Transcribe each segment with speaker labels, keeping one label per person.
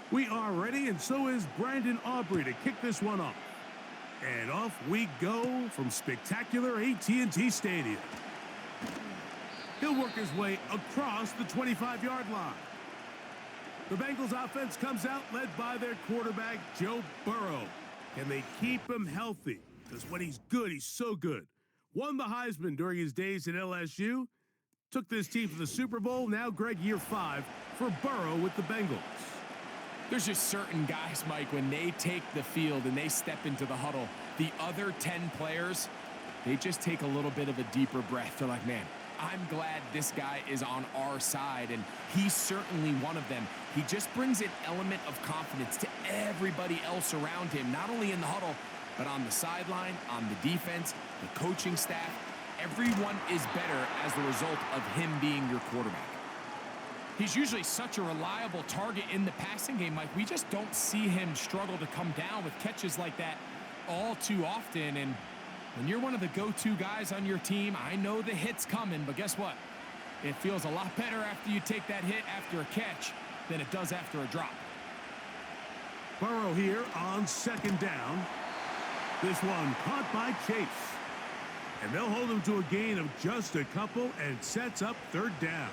Speaker 1: We are ready, and so is Brandon Aubrey to kick this one off. And off we go from spectacular AT&T Stadium. He'll work his way across the 25-yard line. The Bengals offense comes out led by their quarterback, Joe Burrow. Can they keep him healthy? Because when he's good, he's so good. Won the Heisman during his days at LSU. Took this team to the Super Bowl. Now, Greg, year 5 for Burrow with the Bengals.
Speaker 2: There's just certain guys, Mike, when they take the field and they step into the huddle, the other 10 players, they just take a little bit of a deeper breath. They're like, man, I'm glad this guy is on our side, and he's certainly one of them. He just brings an element of confidence to everybody else around him, not only in the huddle, but on the sideline, on the defense, the coaching staff. Everyone is better as the result of him being your quarterback. He's usually such a reliable target in the passing game, Mike. We just don't see him struggle to come down with catches like that all too often. And when you're one of the go-to guys on your team, I know the hit's coming, but guess what? It feels a lot better after you take that hit after a catch than it does after a drop.
Speaker 1: Burrow here on second down. This one caught by Chase. And they'll hold him to a gain of just a couple and sets up third down.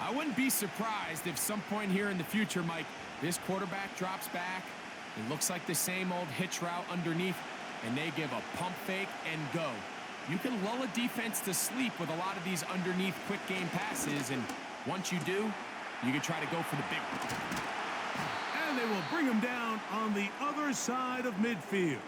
Speaker 2: I wouldn't be surprised if some point here in the future, Mike, this quarterback drops back. It looks like the same old hitch route underneath, and they give a pump fake and go. You can lull a defense to sleep with a lot of these underneath quick game passes, and once you do, you can try to go for the big one.
Speaker 1: And they will bring him down on the other side of midfield.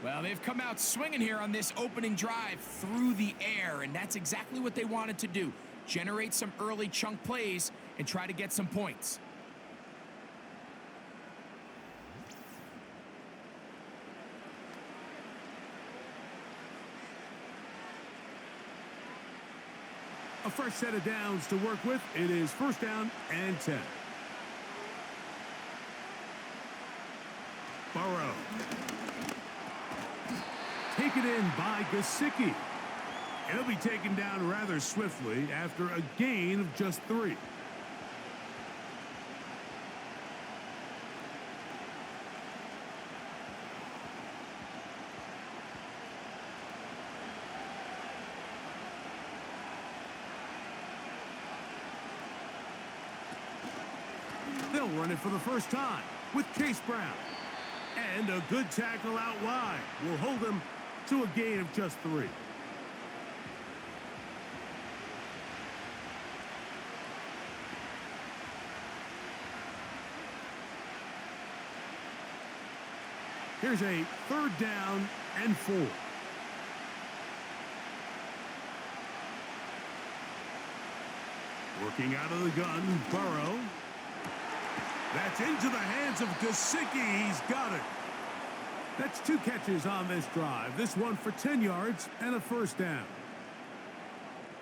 Speaker 2: Well, they've come out swinging here on this opening drive through the air, and that's exactly what they wanted to do. Generate some early chunk plays and try to get some points.
Speaker 1: A fresh set of downs to work with. It is first down and 10. Burrow. Taken in by Gesicki. And he'll be taken down rather swiftly after a gain of just 3. They'll run it for the first time with Chase Brown. And a good tackle out wide will hold him to a gain of just 3. Here's a third down and 4. Working out of the gun, Burrow. That's into the hands of Gesicki. He's got it. That's 2 catches on this drive. This one for 10 yards and a first down.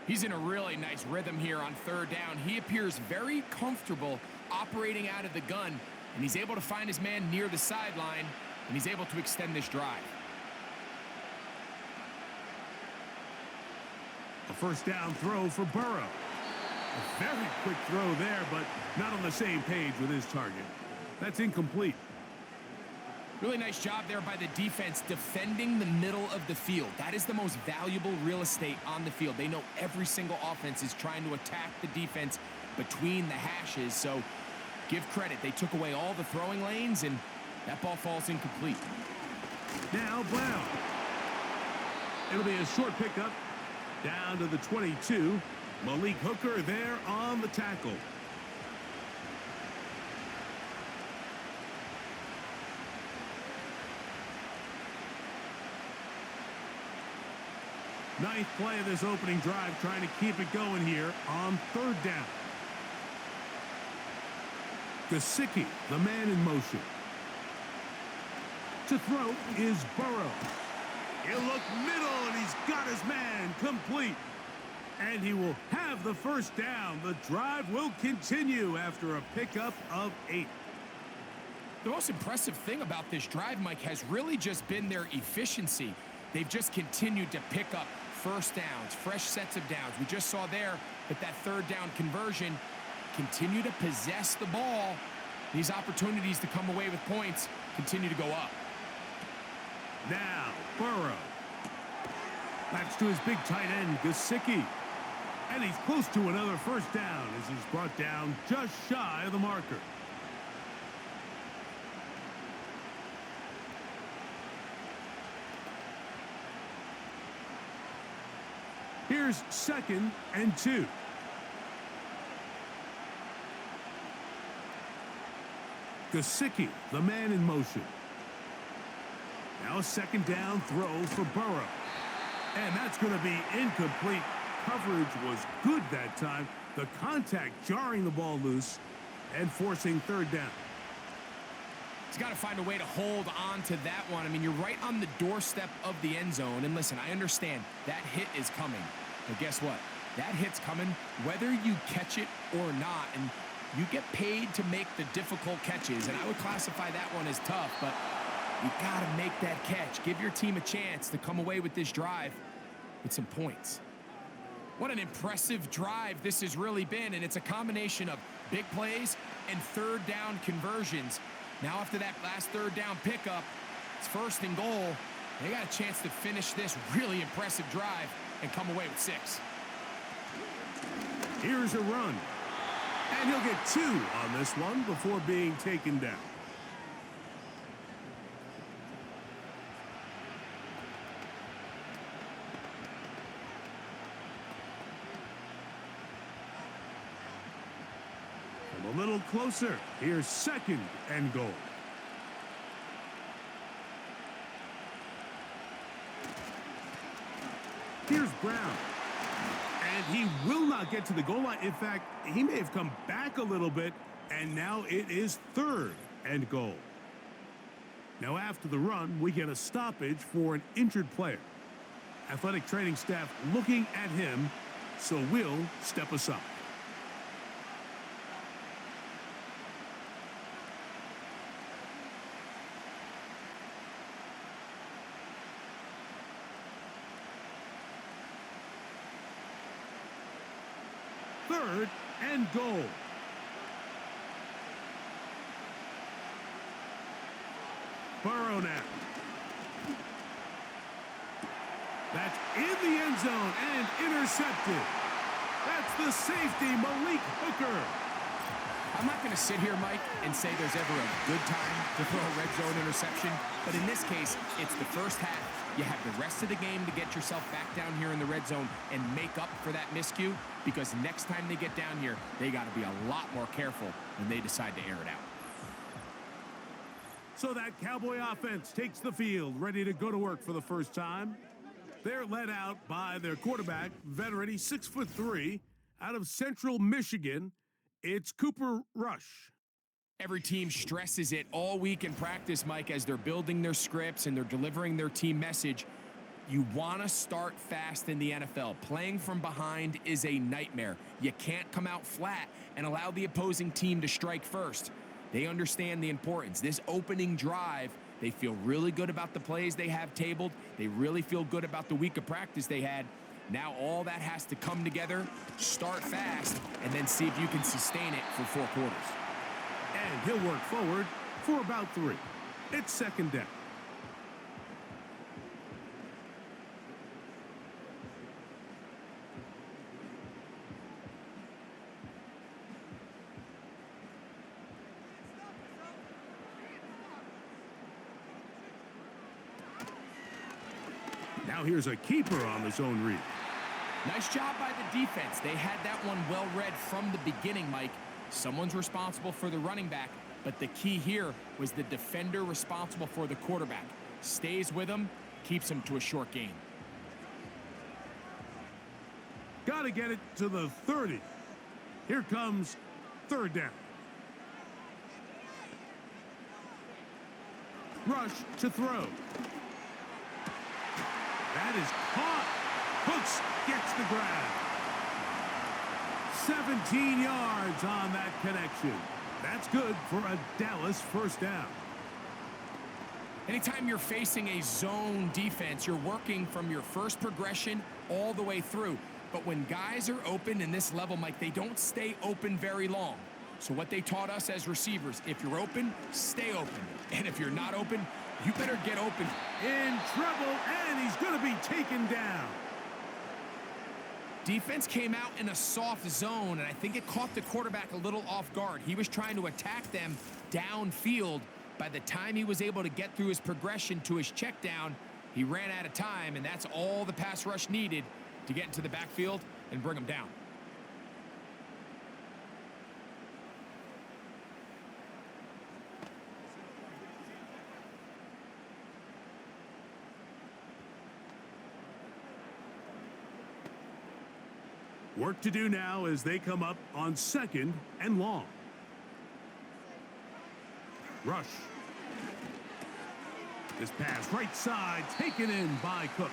Speaker 2: He's in a really nice rhythm here on third down. He appears very comfortable operating out of the gun, and he's able to find his man near the sideline, and he's able to extend this drive.
Speaker 1: A first down throw for Burrow. A very quick throw there, but not on the same page with his target. That's incomplete.
Speaker 2: Really nice job there by the defense defending the middle of the field. That is the most valuable real estate on the field. They know every single offense is trying to attack the defense between the hashes, so give credit. They took away all the throwing lanes, and that ball falls incomplete.
Speaker 1: Now Brown. It'll be a short pickup down to the 22. Malik Hooker there on the tackle. Ninth play of this opening drive, trying to keep it going here on third down. Gesicki, the man in motion. To throw is Burrow. He'll look middle, and he's got his man complete. And he will have the first down. The drive will continue after a pickup of 8.
Speaker 2: The most impressive thing about this drive, Mike, has really just been their efficiency. They've just continued to pick up first downs, fresh sets of downs. We just saw there that third down conversion continue to possess the ball, these opportunities to come away with points continue to go up.
Speaker 1: Now, Burrow. That's to his big tight end, Gesicki. And he's close to another first down as he's brought down just shy of the marker. Here's 2nd and 2. Gesicki, the man in motion. Now a 2nd down throw for Burrow. And that's going to be incomplete. Coverage was good that time. The contact jarring the ball loose and forcing 3rd down.
Speaker 2: He's got to find a way to hold on to that one. I mean, you're right on the doorstep of the end zone. And listen, I understand that hit is coming. But guess what? That hit's coming whether you catch it or not. And you get paid to make the difficult catches. And I would classify that one as tough, but you got to make that catch. Give your team a chance to come away with this drive with some points. What an impressive drive this has really been, and it's a combination of big plays and 3rd down conversions. Now after that last 3rd down pickup, it's 1st and goal. They got a chance to finish this really impressive drive and come away with 6.
Speaker 1: Here's a run. And he'll get 2 on this one before being taken down. A little closer. Here's 2nd and goal. Here's Brown. And he will not get to the goal line. In fact, he may have come back a little bit, and now it is 3rd and goal. Now after the run, we get a stoppage for an injured player. Athletic training staff looking at him, so we'll step aside. Third and goal. Burrow now. That's in the end zone and intercepted. That's the safety, Malik Hooker.
Speaker 2: I'm not going to sit here, Mike, and say there's ever a good time to throw a red zone interception, but in this case, it's the first half. You have the rest of the game to get yourself back down here in the red zone and make up for that miscue, because next time they get down here, they got to be a lot more careful when they decide to air it out.
Speaker 1: So that Cowboy offense takes the field, ready to go to work for the first time. They're led out by their quarterback, veteran, he's 6'3", out of Central Michigan. It's Cooper Rush.
Speaker 2: Every team stresses it all week in practice, Mike, as they're building their scripts and they're delivering their team message. You want to start fast in the NFL. Playing from behind is a nightmare. You can't come out flat and allow the opposing team to strike first. They understand the importance. This opening drive, they feel really good about the plays they have tabled. They really feel good about the week of practice they had. Now all that has to come together, start fast, and then see if you can sustain it for 4 quarters.
Speaker 1: And he'll work forward for about 3. It's 2nd down. Now here's a keeper on the zone read.
Speaker 2: Nice job by the defense. They had that one well read from the beginning, Mike. Someone's responsible for the running back, but the key here was the defender responsible for the quarterback. Stays with him, keeps him to a short gain.
Speaker 1: Got to get it to the 30. Here comes 3rd down. Rush to throw. That is caught. Hooks gets the grab. 17 yards on that connection. That's good for a Dallas first down.
Speaker 2: Anytime you're facing a zone defense, you're working from your first progression all the way through. But when guys are open in this level, Mike, they don't stay open very long. So what they taught us as receivers, if you're open, stay open. And if you're not open, you better get open.
Speaker 1: In trouble, and he's going to be taken down.
Speaker 2: Defense came out in a soft zone, and I think it caught the quarterback a little off guard. He was trying to attack them downfield. By the time he was able to get through his progression to his check down, he ran out of time, and that's all the pass rush needed to get into the backfield and bring him down.
Speaker 1: Work to do now as they come up on 2nd and long. Rush. This pass right side taken in by Cooks.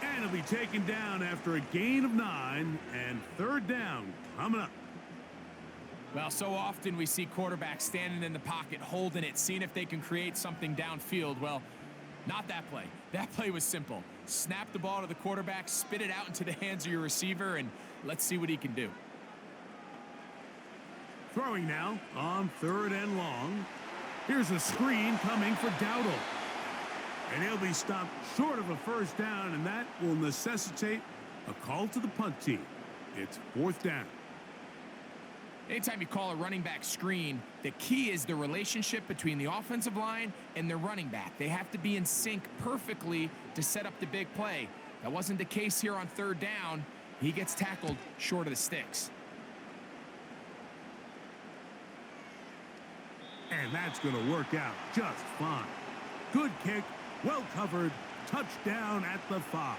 Speaker 1: And it'll be taken down after a gain of 9 and 3rd down coming up.
Speaker 2: Well, so often we see quarterbacks standing in the pocket, holding it, seeing if they can create something downfield. Well, not that play. That play was simple. Snap the ball to the quarterback, spit it out into the hands of your receiver, and let's see what he can do.
Speaker 1: Throwing now on 3rd and long. Here's a screen coming for Dowdle. And he'll be stopped short of a 1st down, and that will necessitate a call to the punt team. It's 4th down.
Speaker 2: Anytime you call a running back screen, the key is the relationship between the offensive line and the running back. They have to be in sync perfectly to set up the big play. That wasn't the case here on 3rd down. He gets tackled short of the sticks.
Speaker 1: And that's going to work out just fine. Good kick, well covered, touchdown at the 5.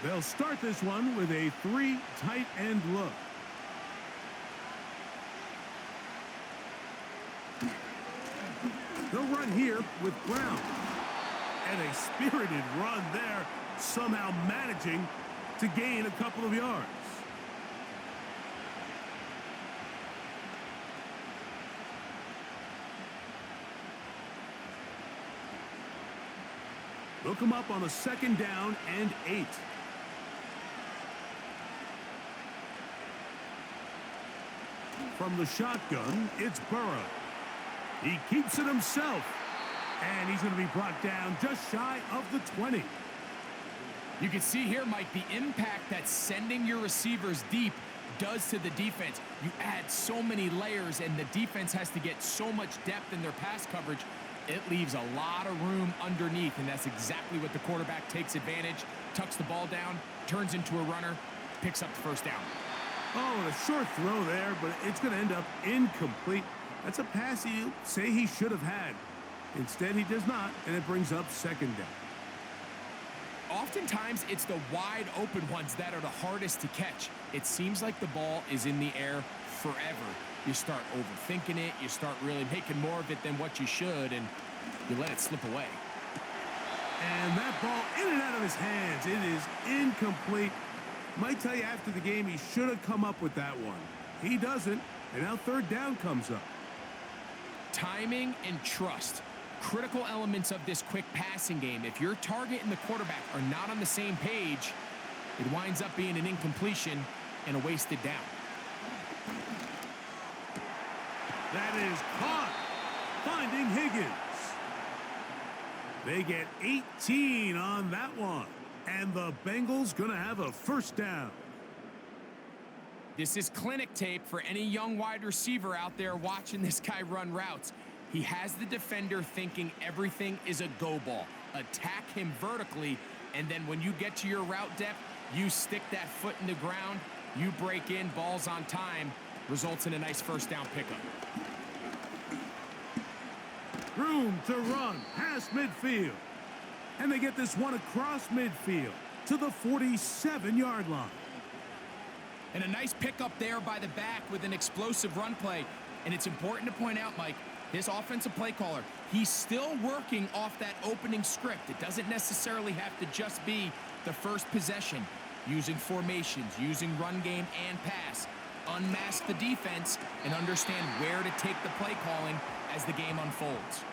Speaker 1: They'll start this one with a 3 tight end look. They'll run here with Brown. And a spirited run there, somehow managing to gain a couple of yards. They'll come up on a 2nd down and 8. From the shotgun, it's Burrow. He keeps it himself. And he's going to be brought down just shy of the 20.
Speaker 2: You can see here, Mike, the impact that sending your receivers deep does to the defense. You add so many layers, and the defense has to get so much depth in their pass coverage. It leaves a lot of room underneath, and that's exactly what the quarterback takes advantage, tucks the ball down, turns into a runner, picks up the 1st down.
Speaker 1: Oh, and a short throw there, but it's going to end up incomplete. That's a pass you say he should have had. Instead, he does not, and it brings up 2nd down.
Speaker 2: Oftentimes, it's the wide open ones that are the hardest to catch. It seems like the ball is in the air forever. You start overthinking it, you start really making more of it than what you should, and you let it slip away.
Speaker 1: And that ball in and out of his hands. It is incomplete. Might tell you after the game he should have come up with that one. He doesn't, and now 3rd down comes up.
Speaker 2: Timing and trust. Critical elements of this quick passing game. If your target and the quarterback are not on the same page, it winds up being an incompletion and a wasted down.
Speaker 1: That is caught. Finding Higgins. They get 18 on that one. And the Bengals going to have a 1st down.
Speaker 2: This is clinic tape for any young wide receiver out there watching this guy run routes. He has the defender thinking everything is a go ball. Attack him vertically, and then when you get to your route depth, you stick that foot in the ground, you break in, balls on time, results in a nice 1st down pickup.
Speaker 1: Room to run past midfield. And they get this one across midfield to the 47-yard line.
Speaker 2: And a nice pickup there by the back with an explosive run play. And it's important to point out, Mike, this offensive play caller, he's still working off that opening script. It doesn't necessarily have to just be the first possession. Using formations, using run game and pass. unmask the defense and understand where to take the play calling as the game unfolds.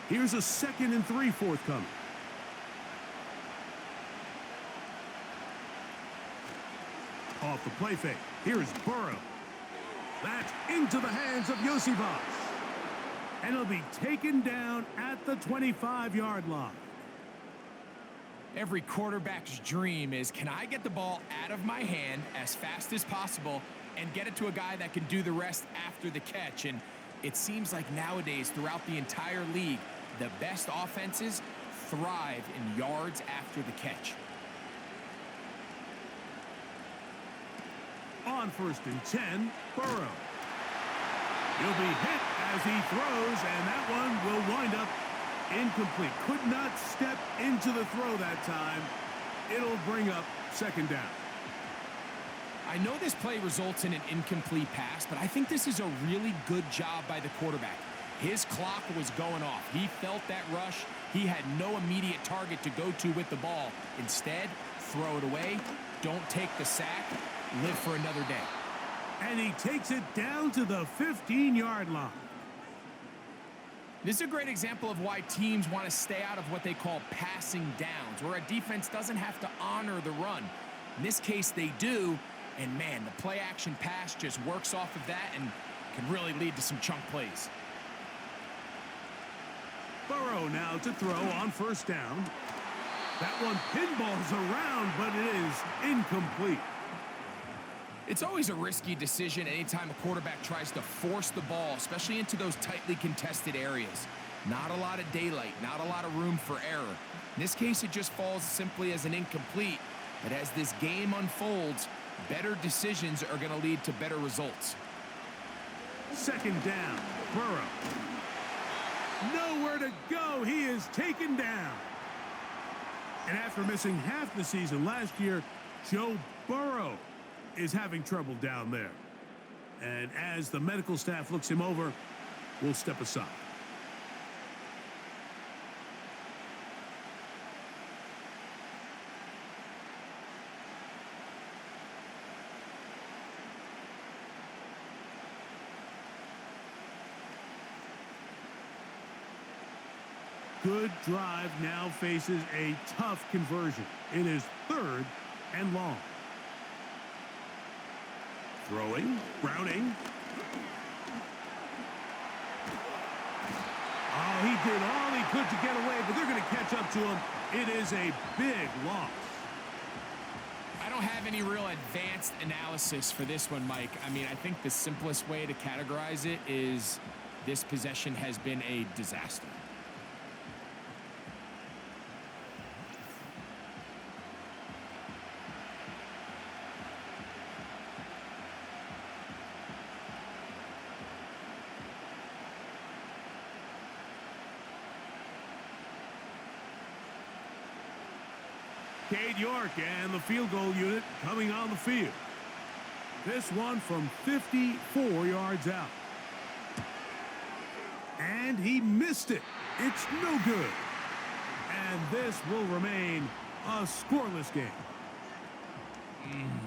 Speaker 1: Here's a 2nd and 3 forthcoming. Off the play fake. Here's Burrow. That's into the hands of Yosivas. And he'll be taken down at the 25-yard line.
Speaker 2: Every quarterback's dream is, can I get the ball out of my hand as fast as possible and get it to a guy that can do the rest after the catch? And it seems like nowadays, throughout the entire league, the best offenses thrive in yards after the catch.
Speaker 1: On 1st and 10, Burrow. He'll be hit as he throws, and that one will wind up incomplete. Could not step into the throw that time. It'll bring up 2nd down.
Speaker 2: I know this play results in an incomplete pass, but I think this is a really good job by the quarterback. His clock was going off. He felt that rush. He had no immediate target to go to with the ball. Instead, throw it away. Don't take the sack. Live for another day.
Speaker 1: And he takes it down to the 15-yard line.
Speaker 2: This is a great example of why teams want to stay out of what they call passing downs, where a defense doesn't have to honor the run. In this case, they do, and man, the play-action pass just works off of that and can really lead to some chunk plays.
Speaker 1: Burrow now to throw on 1st down. That one pinballs around, but it is incomplete.
Speaker 2: It's always a risky decision anytime a quarterback tries to force the ball, especially into those tightly contested areas. Not a lot of daylight, not a lot of room for error. In this case, it just falls simply as an incomplete. But as this game unfolds, better decisions are going to lead to better results.
Speaker 1: 2nd down, Burrow. Nowhere to go. He is taken down. And after missing half the season last year, Joe Burrow is having trouble down there. And as the medical staff looks him over, we'll step aside. Good drive now faces a tough conversion. It is 3rd and long. Throwing, Browning. Oh, he did all he could to get away, but they're going to catch up to him. It is a big loss.
Speaker 2: I don't have any real advanced analysis for this one, Mike. I mean, I think the simplest way to categorize it is this possession has been a disaster.
Speaker 1: Cade York and the field goal unit coming on the field. This one from 54 yards out. And he missed it. It's no good. And this will remain a scoreless game.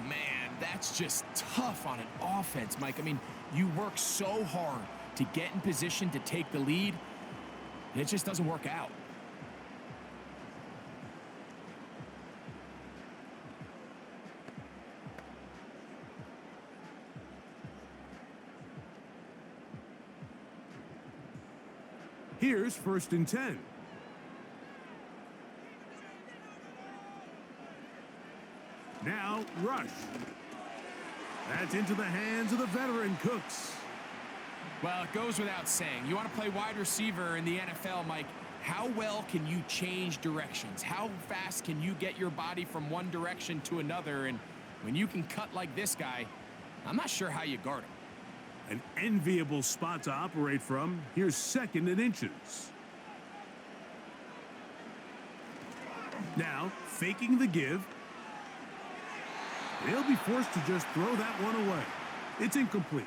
Speaker 2: Man, that's just tough on an offense, Mike. I mean, you work so hard to get in position to take the lead. It just doesn't work out.
Speaker 1: Here's 1st and 10. Now, Rush. That's into the hands of the veteran Cooks.
Speaker 2: Well, it goes without saying. You want to play wide receiver in the NFL, Mike. How well can you change directions? How fast can you get your body from one direction to another? And when you can cut like this guy, I'm not sure how you guard him.
Speaker 1: An enviable spot to operate from. Here's 2nd and inches. Now, faking the give. He'll be forced to just throw that one away. It's incomplete.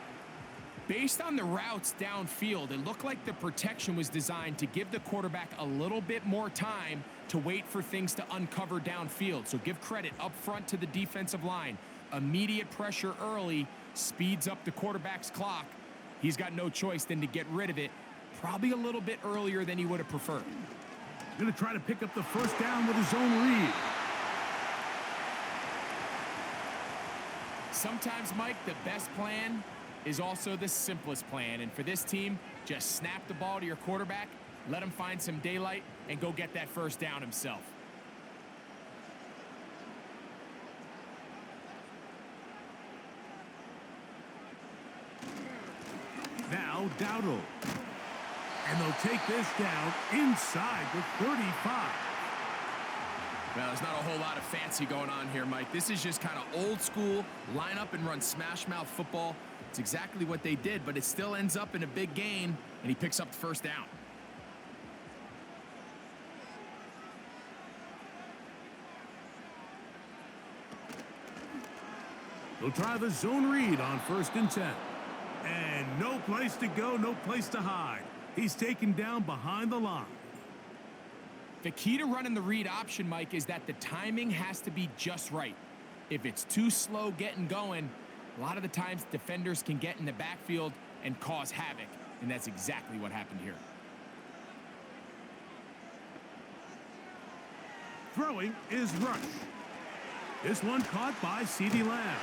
Speaker 2: Based on the routes downfield, it looked like the protection was designed to give the quarterback a little bit more time to wait for things to uncover downfield. So give credit up front to the defensive line. Immediate pressure early speeds up the quarterback's clock. He's got no choice than to get rid of it, probably a little bit earlier than he would have preferred.
Speaker 1: He's going to try to pick up the first down with his own read.
Speaker 2: Sometimes, Mike, the best plan is also the simplest plan. And for this team, just snap the ball to your quarterback, let him find some daylight, and go get that first down himself.
Speaker 1: Now Dowdle. And they'll take this down inside the 35.
Speaker 2: Well, there's not a whole lot of fancy going on here, Mike. This is just kind of old school, line up and run smash mouth football. It's exactly what they did, but it still ends up in a big gain, and he picks up the first down.
Speaker 1: They'll try the zone read on 1st and 10. And no place to go, no place to hide. He's taken down behind the line.
Speaker 2: The key to running the read option, Mike, is that the timing has to be just right. If it's too slow getting going, a lot of the times defenders can get in the backfield and cause havoc, and that's exactly what happened here.
Speaker 1: Throwing is Rush. This one caught by CeeDee Lamb.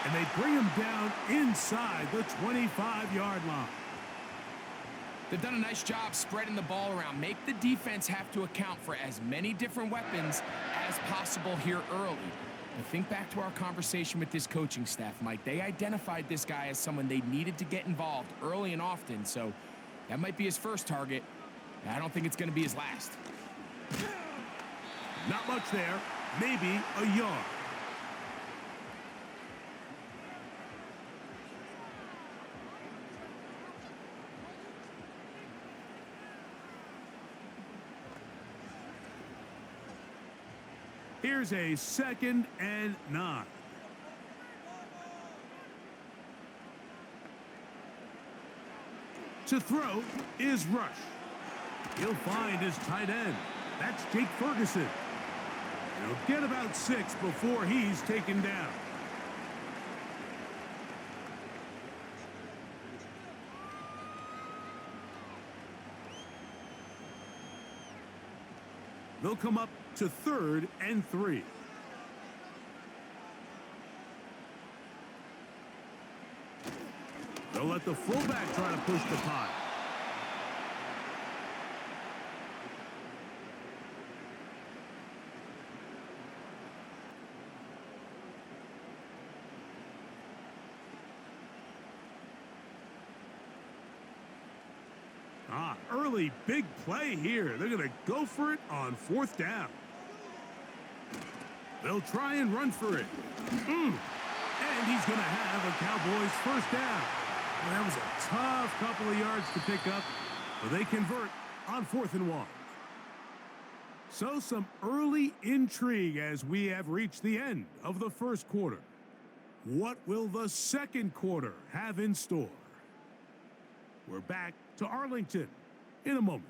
Speaker 1: And they bring him down inside the 25-yard line.
Speaker 2: They've done a nice job spreading the ball around. Make the defense have to account for as many different weapons as possible here early. But think back to our conversation with this coaching staff, Mike. They identified this guy as someone they needed to get involved early and often, so that might be his first target. I don't think it's going to be his last.
Speaker 1: Not much there. Maybe a yard. Here's a 2nd and 9. To throw is Rush. He'll find his tight end. That's Jake Ferguson. He'll get about 6 before he's taken down. They'll come up to 3rd and 3. They'll let the fullback try to push the pile. Early big play here. They're going to go for it on 4th down. They'll try and run for it. And he's going to have a Cowboys first down. Well, that was a tough couple of yards to pick up, but they convert on 4th and 1. So some early intrigue as we have reached the end of the first quarter. What will the second quarter have in store? We're back to Arlington in a moment.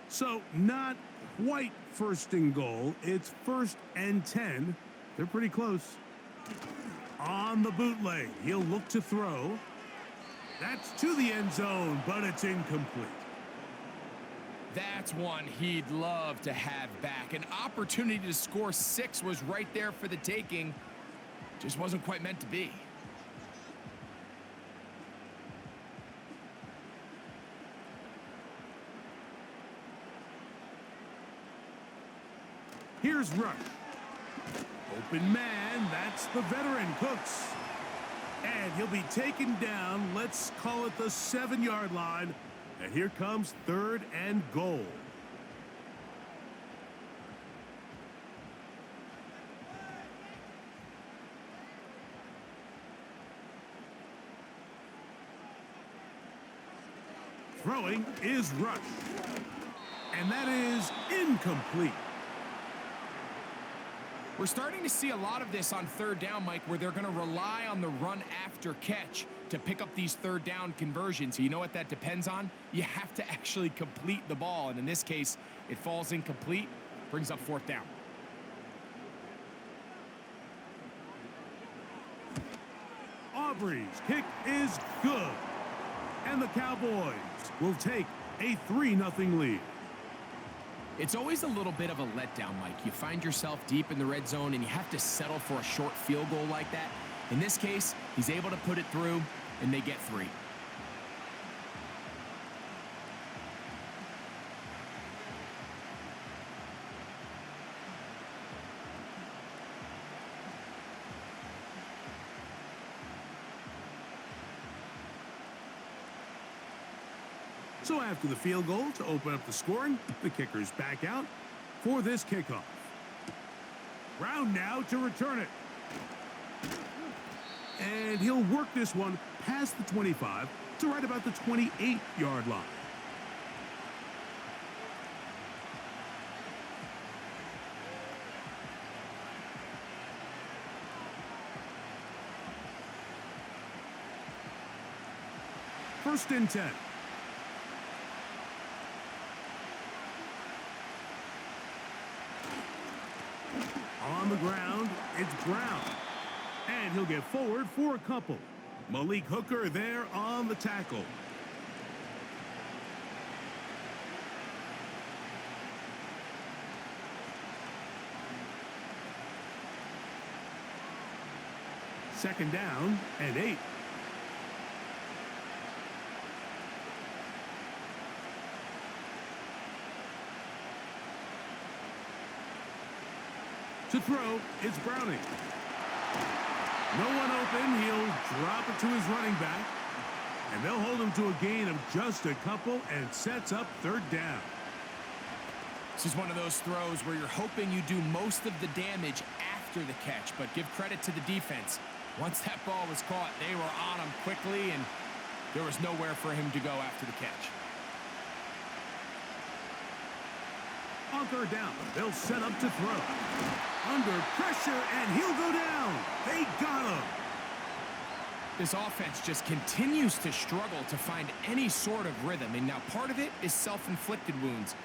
Speaker 1: So not quite 1st and goal. It's 1st and 10. They're pretty close. On the bootleg, he'll look to throw. That's to the end zone, but it's incomplete.
Speaker 2: That's one he'd love to have back. An opportunity to score 6 was right there for the taking. Just wasn't quite meant to be.
Speaker 1: Here's Rush. Open man, that's the veteran Cooks. And he'll be taken down, let's call it the 7-yard line. And here comes 3rd and goal. Throwing is Rush. And that is incomplete.
Speaker 2: We're starting to see a lot of this on third down, Mike, where they're going to rely on the run after catch to pick up these third down conversions. You know what that depends on? You have to actually complete the ball, and in this case, it falls incomplete, brings up fourth down.
Speaker 1: Aubrey's kick is good. And the Cowboys will take a 3-0 lead.
Speaker 2: It's always a little bit of a letdown, Mike. You find yourself deep in the red zone and you have to settle for a short field goal like that. In this case, he's able to put it through, and they get 3.
Speaker 1: So after the field goal to open up the scoring, the kicker's back out for this kickoff. Brown now to return it. And he'll work this one past the 25 to right about the 28-yard line. First and 10. On the ground, it's Brown. And he'll get forward for a couple. Malik Hooker there on the tackle. Second down and 8. To throw, it's Browning. No one open. He'll drop it to his running back. And they'll hold him to a gain of just a couple, and it sets up third down.
Speaker 2: This is one of those throws where you're hoping you do most of the damage after the catch, but give credit to the defense. Once that ball was caught, they were on him quickly, and there was nowhere for him to go after the catch.
Speaker 1: On third down, they'll set up to throw. Under pressure, and he'll go down. They got him.
Speaker 2: This offense just continues to struggle to find any sort of rhythm, and now part of it is self-inflicted wounds.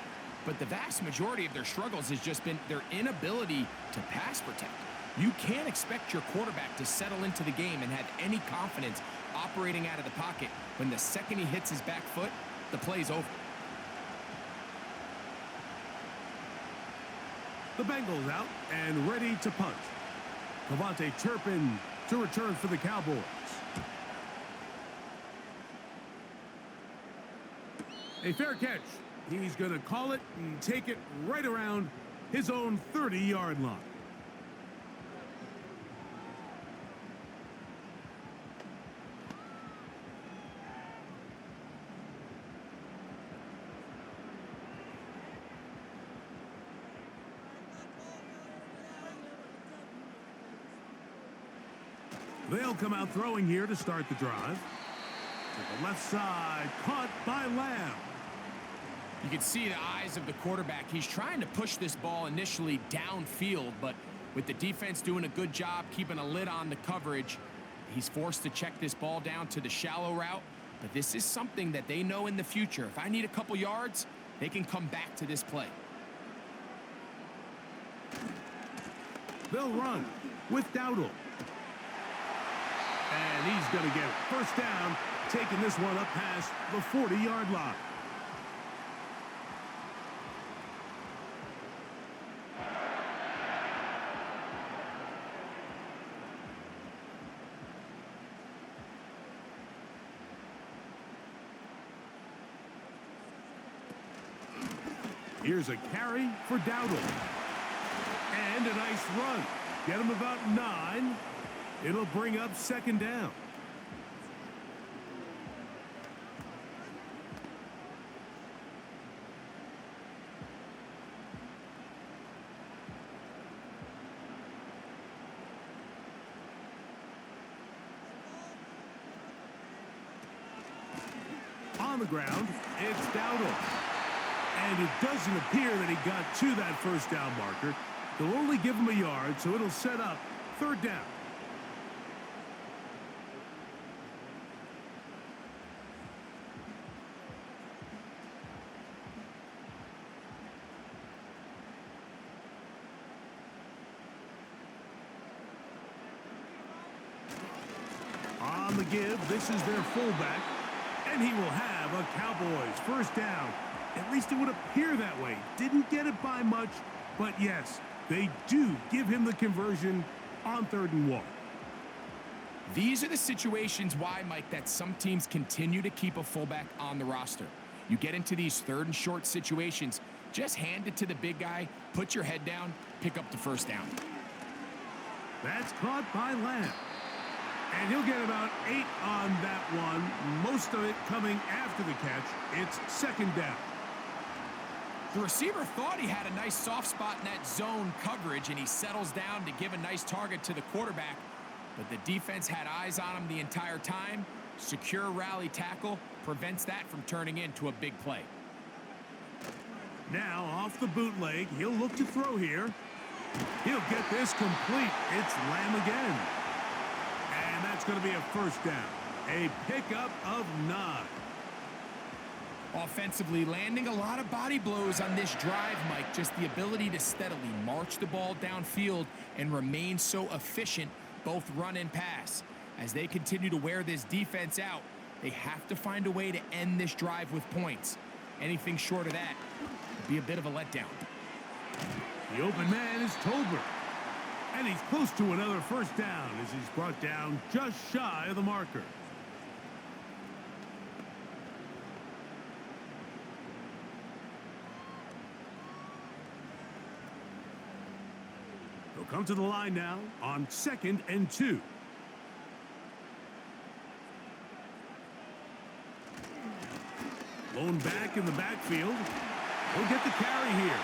Speaker 2: But the vast majority of their struggles has just been their inability to pass protect. You can't expect your quarterback to settle into the game and have any confidence operating out of the pocket when the second he hits his back foot, the play's over.
Speaker 1: The Bengals out and ready to punt. Cavante Turpin to return for the Cowboys. A fair catch. He's going to call it and take it right around his own 30-yard line. They'll come out throwing here to start the drive. To the left side, caught by Lamb.
Speaker 2: You can see the eyes of the quarterback. He's trying to push this ball initially downfield, but with the defense doing a good job keeping a lid on the coverage, he's forced to check this ball down to the shallow route. But this is something that they know in the future. If I need a couple yards, they can come back to this play.
Speaker 1: They'll run with Dowdle. And he's going to get first down, taking this one up past the 40-yard line. Here's a carry for Dowdle. And a nice run. Get him about 9. It'll bring up second down. On the ground, it's Dowdle. And it doesn't appear that he got to that first down marker. They'll only give him a yard, so it'll set up third down. On the give, this is their fullback, and he will have a Cowboys first down. At least it would appear that way. Didn't get it by much, but yes, they do give him the conversion on 3rd and 1.
Speaker 2: These are the situations why, Mike, that some teams continue to keep a fullback on the roster. You get into these 3rd and short situations, just hand it to the big guy, put your head down, pick up the first down.
Speaker 1: That's caught by Lamb. And he'll get about 8 on that one, most of it coming after the catch. It's 2nd down.
Speaker 2: The receiver thought he had a nice soft spot in that zone coverage, and he settles down to give a nice target to the quarterback. But the defense had eyes on him the entire time. Secure rally tackle prevents that from turning into a big play.
Speaker 1: Now off the bootleg, he'll look to throw here. He'll get this complete. It's Lamb again. And that's going to be a first down. A pickup of 9.
Speaker 2: Offensively, landing a lot of body blows on this drive, Mike. Just the ability to steadily march the ball downfield and remain so efficient, both run and pass. As they continue to wear this defense out, they have to find a way to end this drive with points. Anything short of that would be a bit of a letdown.
Speaker 1: The open man is Tolbert. And he's close to another first down as he's brought down just shy of the marker. He'll come to the line now on 2nd and 2. Lone back in the backfield. He'll get the carry here.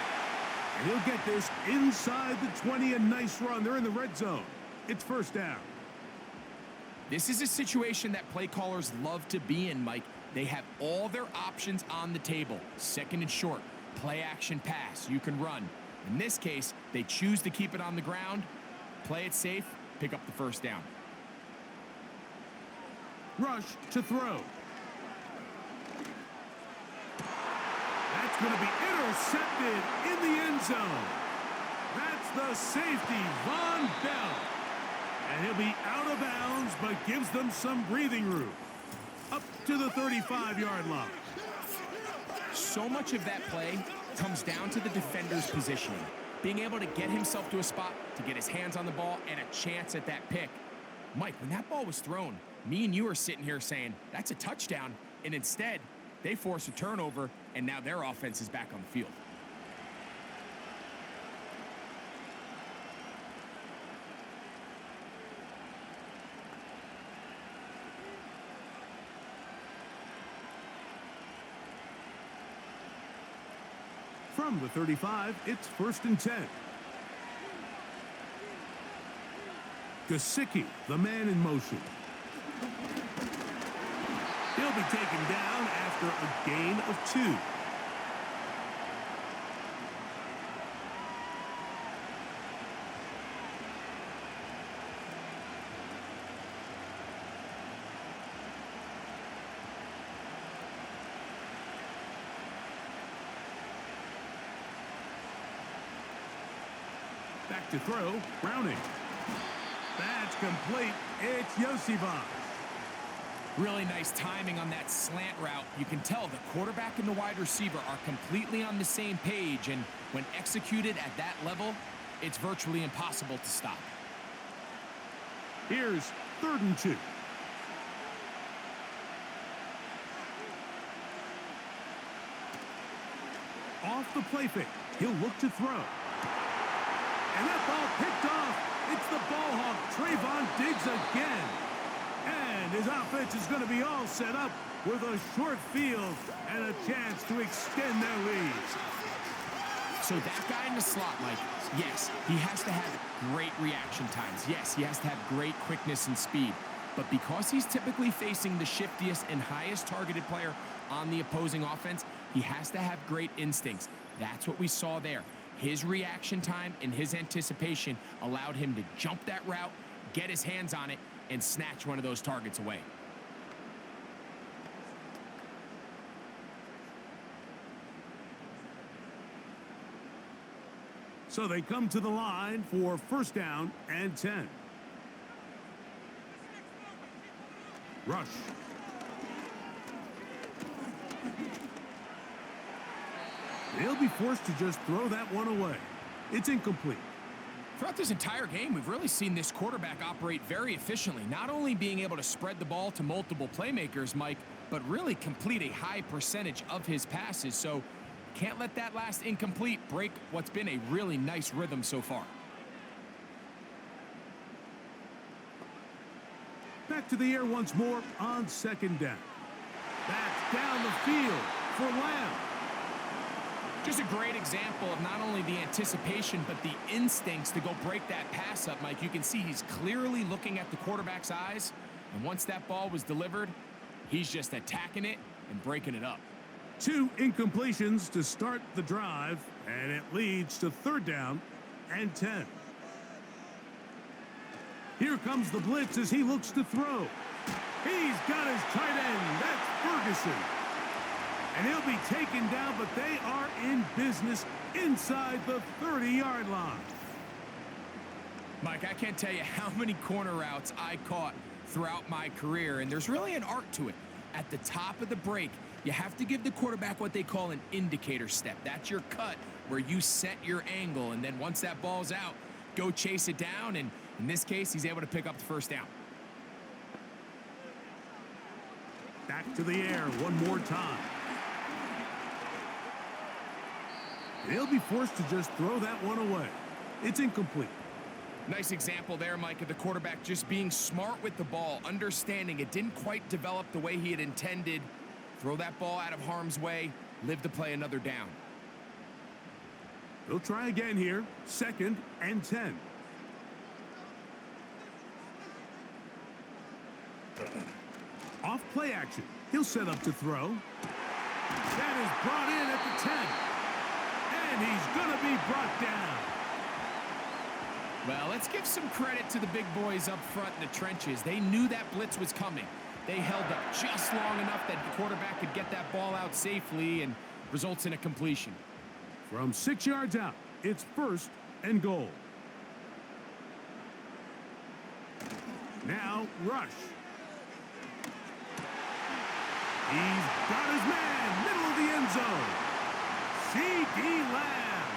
Speaker 1: And he'll get this inside the 20. A nice run. They're in the red zone. It's first down.
Speaker 2: This is a situation that play callers love to be in, Mike. They have all their options on the table. 2nd and short. Play action pass. You can run. In this case, they choose to keep it on the ground, play it safe, pick up the first down.
Speaker 1: Rush to throw. That's going to be intercepted in the end zone. That's the safety, Von Bell. And he'll be out of bounds, but gives them some breathing room. Up to the 35-yard line.
Speaker 2: So much of that play comes down to the defender's positioning. Being able to get himself to a spot, to get his hands on the ball, and a chance at that pick. Mike, when that ball was thrown, me and you are sitting here saying, that's a touchdown. And instead, they force a turnover, and now their offense is back on the field.
Speaker 1: From the 35, it's 1st and 10. Gesicki, the man in motion. He'll be taken down after a gain of 2. Back to throw, Browning. That's complete. It's Yosivas.
Speaker 2: Really nice timing on that slant route. You can tell the quarterback and the wide receiver are completely on the same page, and when executed at that level, it's virtually impossible to stop.
Speaker 1: Here's 3rd and 2. Off the play fake. He'll look to throw. And that ball picked off. It's the ball hawk, Trayvon Diggs again. And his offense is going to be all set up with a short field and a chance to extend their lead.
Speaker 2: So that guy in the slot, Mike, yes, he has to have great reaction times. Yes, he has to have great quickness and speed. But because he's typically facing the shiftiest and highest targeted player on the opposing offense, he has to have great instincts. That's what we saw there. His reaction time and his anticipation allowed him to jump that route, get his hands on it, and snatch one of those targets away.
Speaker 1: So they come to the line for first down and 10. Rush. They'll be forced to just throw that one away. It's incomplete.
Speaker 2: Throughout this entire game, we've really seen this quarterback operate very efficiently, not only being able to spread the ball to multiple playmakers, Mike, but really complete a high percentage of his passes. So can't let that last incomplete break what's been a really nice rhythm so far.
Speaker 1: Back to the air once more on second down. Back down the field for Lamb.
Speaker 2: Just a great example of not only the anticipation, but the instincts to go break that pass up, Mike. You can see he's clearly looking at the quarterback's eyes, and once that ball was delivered, he's just attacking it and breaking it up.
Speaker 1: 2 incompletions to start the drive, and it leads to third down and 10. Here comes the blitz as he looks to throw. He's got his tight end. That's Ferguson. And he'll be taken down, but they are in business inside the 30-yard line.
Speaker 2: Mike, I can't tell you how many corner routes I caught throughout my career, and there's really an art to it. At the top of the break, you have to give the quarterback what they call an indicator step. That's your cut where you set your angle, and then once that ball's out, go chase it down, and in this case, he's able to pick up the first down.
Speaker 1: Back to the air one more time. They'll be forced to just throw that one away. It's incomplete.
Speaker 2: Nice example there, Mike, of the quarterback just being smart with the ball, understanding it didn't quite develop the way he had intended. Throw that ball out of harm's way, live to play another down.
Speaker 1: They'll try again here, second and 10. Off play action. He'll set up to throw. That is brought in at the 10. And he's going to be brought down.
Speaker 2: Well, let's give some credit to the big boys up front in the trenches. They knew that blitz was coming. They held up just long enough that the quarterback could get that ball out safely and results in a completion.
Speaker 1: From 6 yards out, it's first and goal. Now, Rush. He's got his man, middle of the end zone. C.D. Lamb.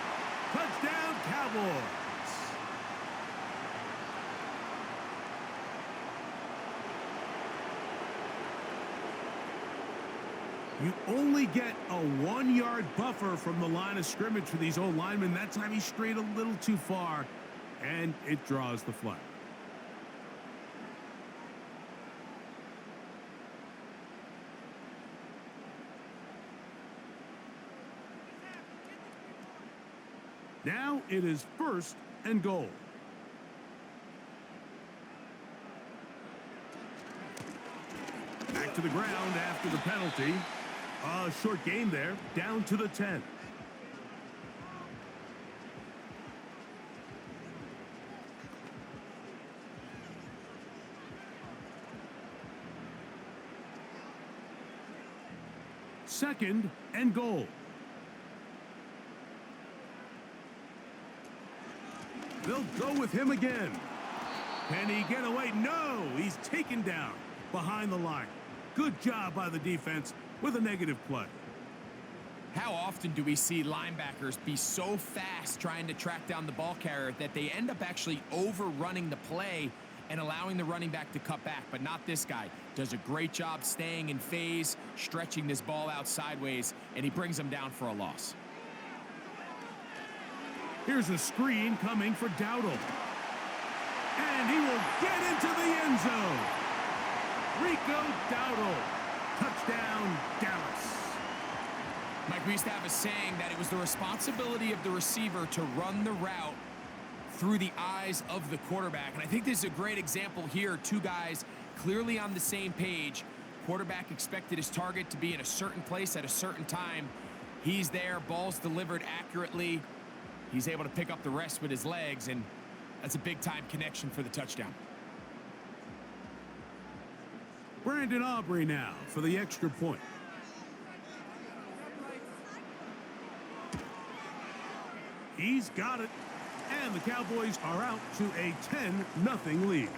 Speaker 1: Touchdown, Cowboys. You only get a 1-yard buffer from the line of scrimmage for these old linemen. That time he strayed a little too far, and it draws the flag. Now it is first and goal. Back to the ground after the penalty. A short game there, down to the 10. Second and goal. They'll go with him again. Can he get away? No, he's taken down behind the line. Good job by the defense with a negative play.
Speaker 2: How often do we see linebackers be so fast trying to track down the ball carrier that they end up actually overrunning the play and allowing the running back to cut back? But not this guy. Does a great job staying in phase, stretching this ball out sideways, and he brings them down for a loss.
Speaker 1: Here's a screen coming for Dowdle. And he will get into the end zone. Rico Dowdle. Touchdown, Dallas.
Speaker 2: Mike, we used to have a saying that it was the responsibility of the receiver to run the route through the eyes of the quarterback. And I think this is a great example here. Two guys clearly on the same page. Quarterback expected his target to be in a certain place at a certain time. He's there, ball's delivered accurately. He's able to pick up the rest with his legs, and that's a big-time connection for the touchdown.
Speaker 1: Brandon Aubrey now for the extra point. He's got it. And the Cowboys are out to a 10-0 lead.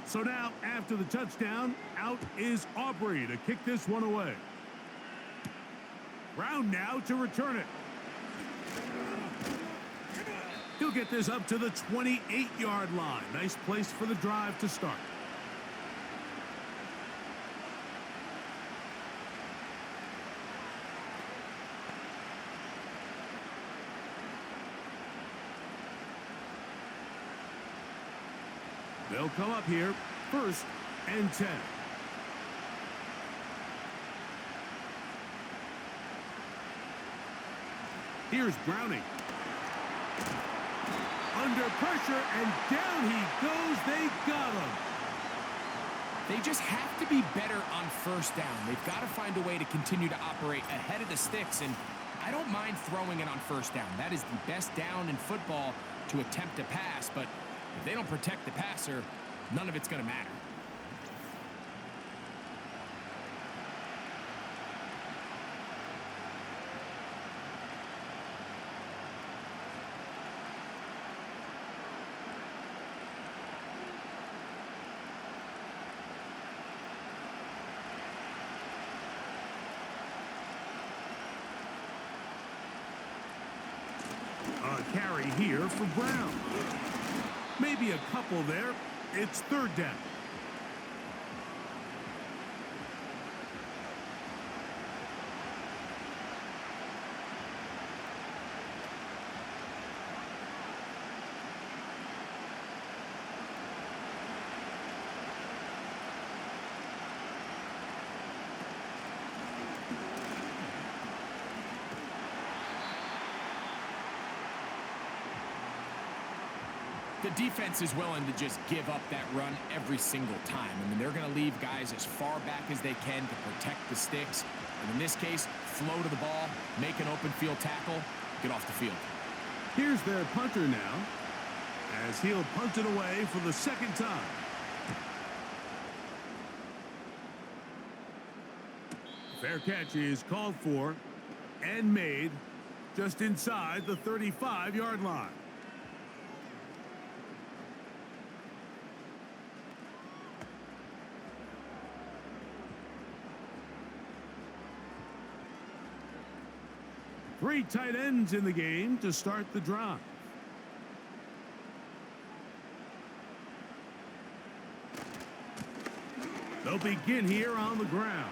Speaker 1: So now, after the touchdown, out is Aubrey to kick this one away. Brown now to return it. He'll get this up to the 28-yard line. Nice place for the drive to start. They'll come up here, 1st and 10. Here's Browning. Under pressure, and down he goes. They got him.
Speaker 2: They just have to be better on 1st down. They've got to find a way to continue to operate ahead of the sticks, and I don't mind throwing it on 1st down. That is the best down in football to attempt a pass, but if they don't protect the passer, none of it's going to matter.
Speaker 1: A carry here for Brown. Maybe a couple there. It's 3rd down.
Speaker 2: The defense is willing to just give up that run every single time. I mean, they're going to leave guys as far back as they can to protect the sticks. And in this case, flow to the ball, make an open field tackle, get off the field.
Speaker 1: Here's their punter now, as he'll punt it away for the 2nd time. Fair catch is called for and made just inside the 35-yard line. Three tight ends in the game to start the drive. They'll begin here on the ground.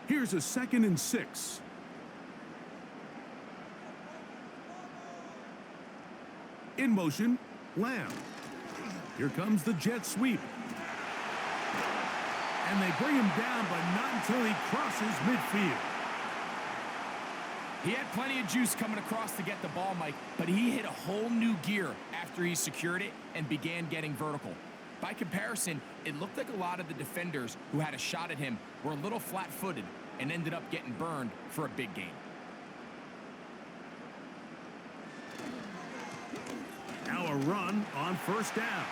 Speaker 1: Here's a 2nd and 6. In motion, Lamb. Here comes the jet sweep. And they bring him down, but not until he crosses midfield.
Speaker 2: He had plenty of juice coming across to get the ball, Mike, but he hit a whole new gear after he secured it and began getting vertical. By comparison, it looked like a lot of the defenders who had a shot at him were a little flat-footed and ended up getting burned for a big gain.
Speaker 1: Now a run on 1st down.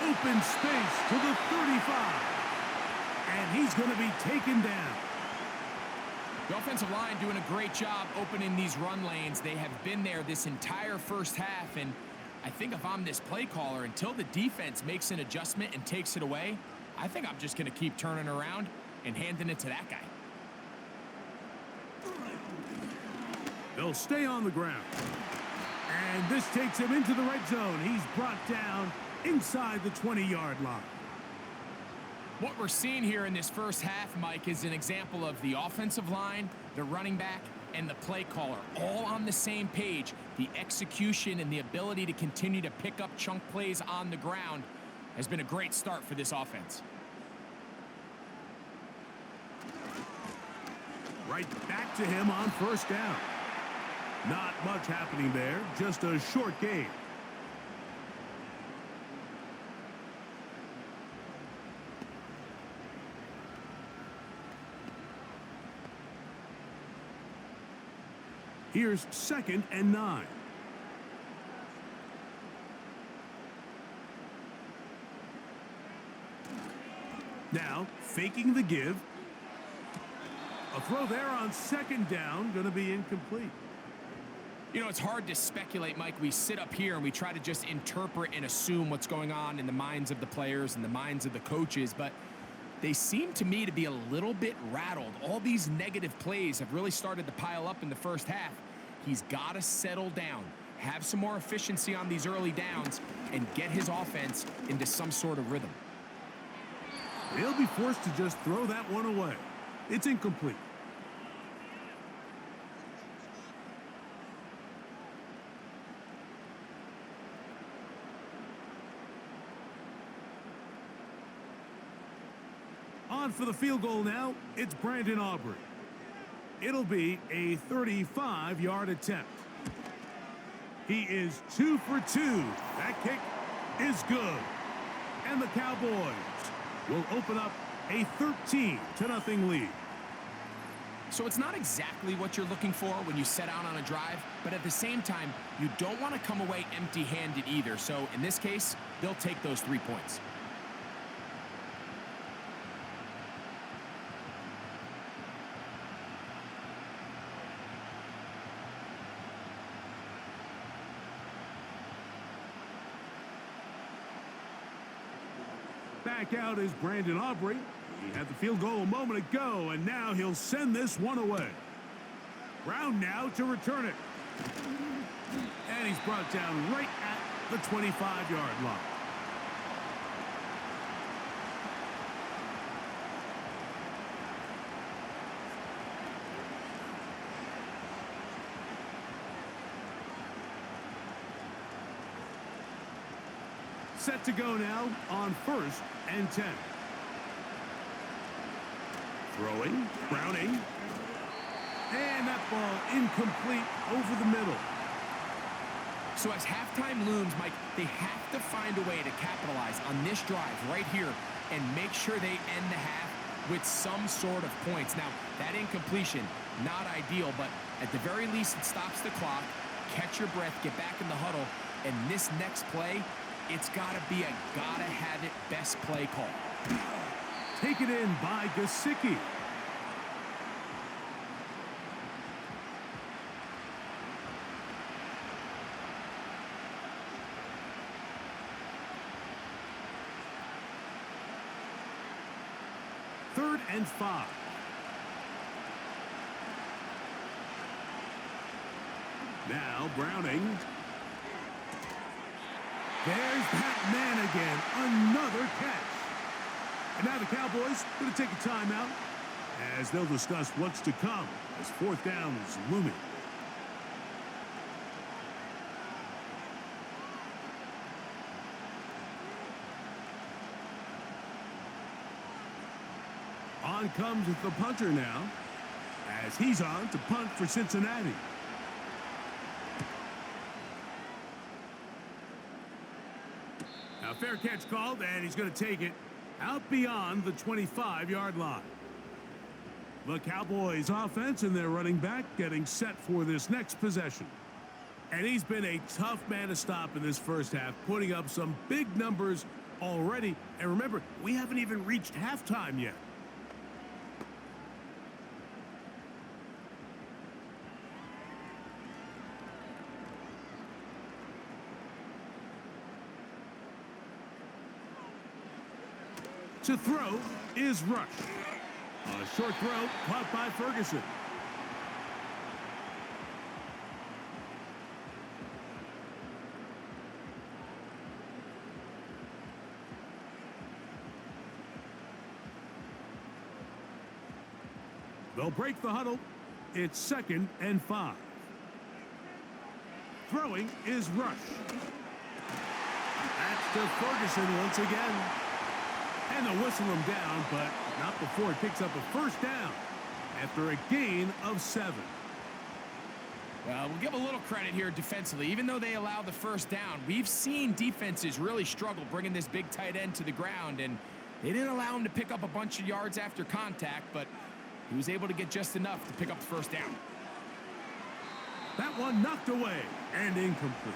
Speaker 1: Open space to the 35. And he's going to be taken down.
Speaker 2: The offensive line doing a great job opening these run lanes. They have been there this entire 1st half, and I think if I'm this play caller, until the defense makes an adjustment and takes it away, I think I'm just going to keep turning around and handing it to that guy.
Speaker 1: He'll stay on the ground. And this takes him into the red zone. He's brought down inside the 20-yard line.
Speaker 2: What we're seeing here in this first half, Mike, is an example of the offensive line, the running back, and the play caller all on the same page. The execution and the ability to continue to pick up chunk plays on the ground has been a great start for this offense.
Speaker 1: Right back to him on first down. Not much happening there, just a short gain. Here's 2nd and 9. Now, faking the give. A throw there on 2nd down, going to be incomplete.
Speaker 2: You know, it's hard to speculate, Mike. We sit up here and we try to just interpret and assume what's going on in the minds of the players and the minds of the coaches, but they seem to me to be a little bit rattled. All these negative plays have really started to pile up in the first half. He's got to settle down, have some more efficiency on these early downs, and get his offense into some sort of rhythm.
Speaker 1: He'll be forced to just throw that one away. It's incomplete. On for the field goal now, it's Brandon Aubrey. It'll be a 35-yard attempt. He is 2 for 2. That kick is good. And the Cowboys will open up a 13-0 lead.
Speaker 2: So it's not exactly what you're looking for when you set out on a drive, but at the same time, you don't want to come away empty-handed either. So in this case, they'll take those 3 points.
Speaker 1: Back out is Brandon Aubrey. He had the field goal a moment ago, and now he'll send this one away. Brown now to return it. And he's brought down right at the 25-yard line. Set to go now on 1st and 10. Throwing, Browning. And that ball incomplete over the middle.
Speaker 2: So as halftime looms, Mike, they have to find a way to capitalize on this drive right here and make sure they end the half with some sort of points. Now, that incompletion, not ideal, but at the very least, it stops the clock. Catch your breath, get back in the huddle, and this next play, it's got to be a gotta-have-it best play call.
Speaker 1: Taken in by Gesicki. Third and 5. Now Browning. There's that man again. Another catch. And now the Cowboys going to take a timeout as they'll discuss what's to come as 4th down is looming. On comes the punter now as he's on to punt for Cincinnati. Now fair catch called, and he's going to take it out beyond the 25-yard line. The Cowboys offense and their running back getting set for this next possession. And he's been a tough man to stop in this first half, putting up some big numbers already. And remember, we haven't even reached halftime yet. To throw is Rush. A short throw caught by Ferguson. They'll break the huddle. It's 2nd and 5. Throwing is Rush. That's to Ferguson once again. And they'll whistle him down, but not before he picks up a first down after a gain of 7.
Speaker 2: Well, we'll give a little credit here defensively. Even though they allow the first down, we've seen defenses really struggle bringing this big tight end to the ground, and they didn't allow him to pick up a bunch of yards after contact, but he was able to get just enough to pick up the first down.
Speaker 1: That one knocked away and incomplete.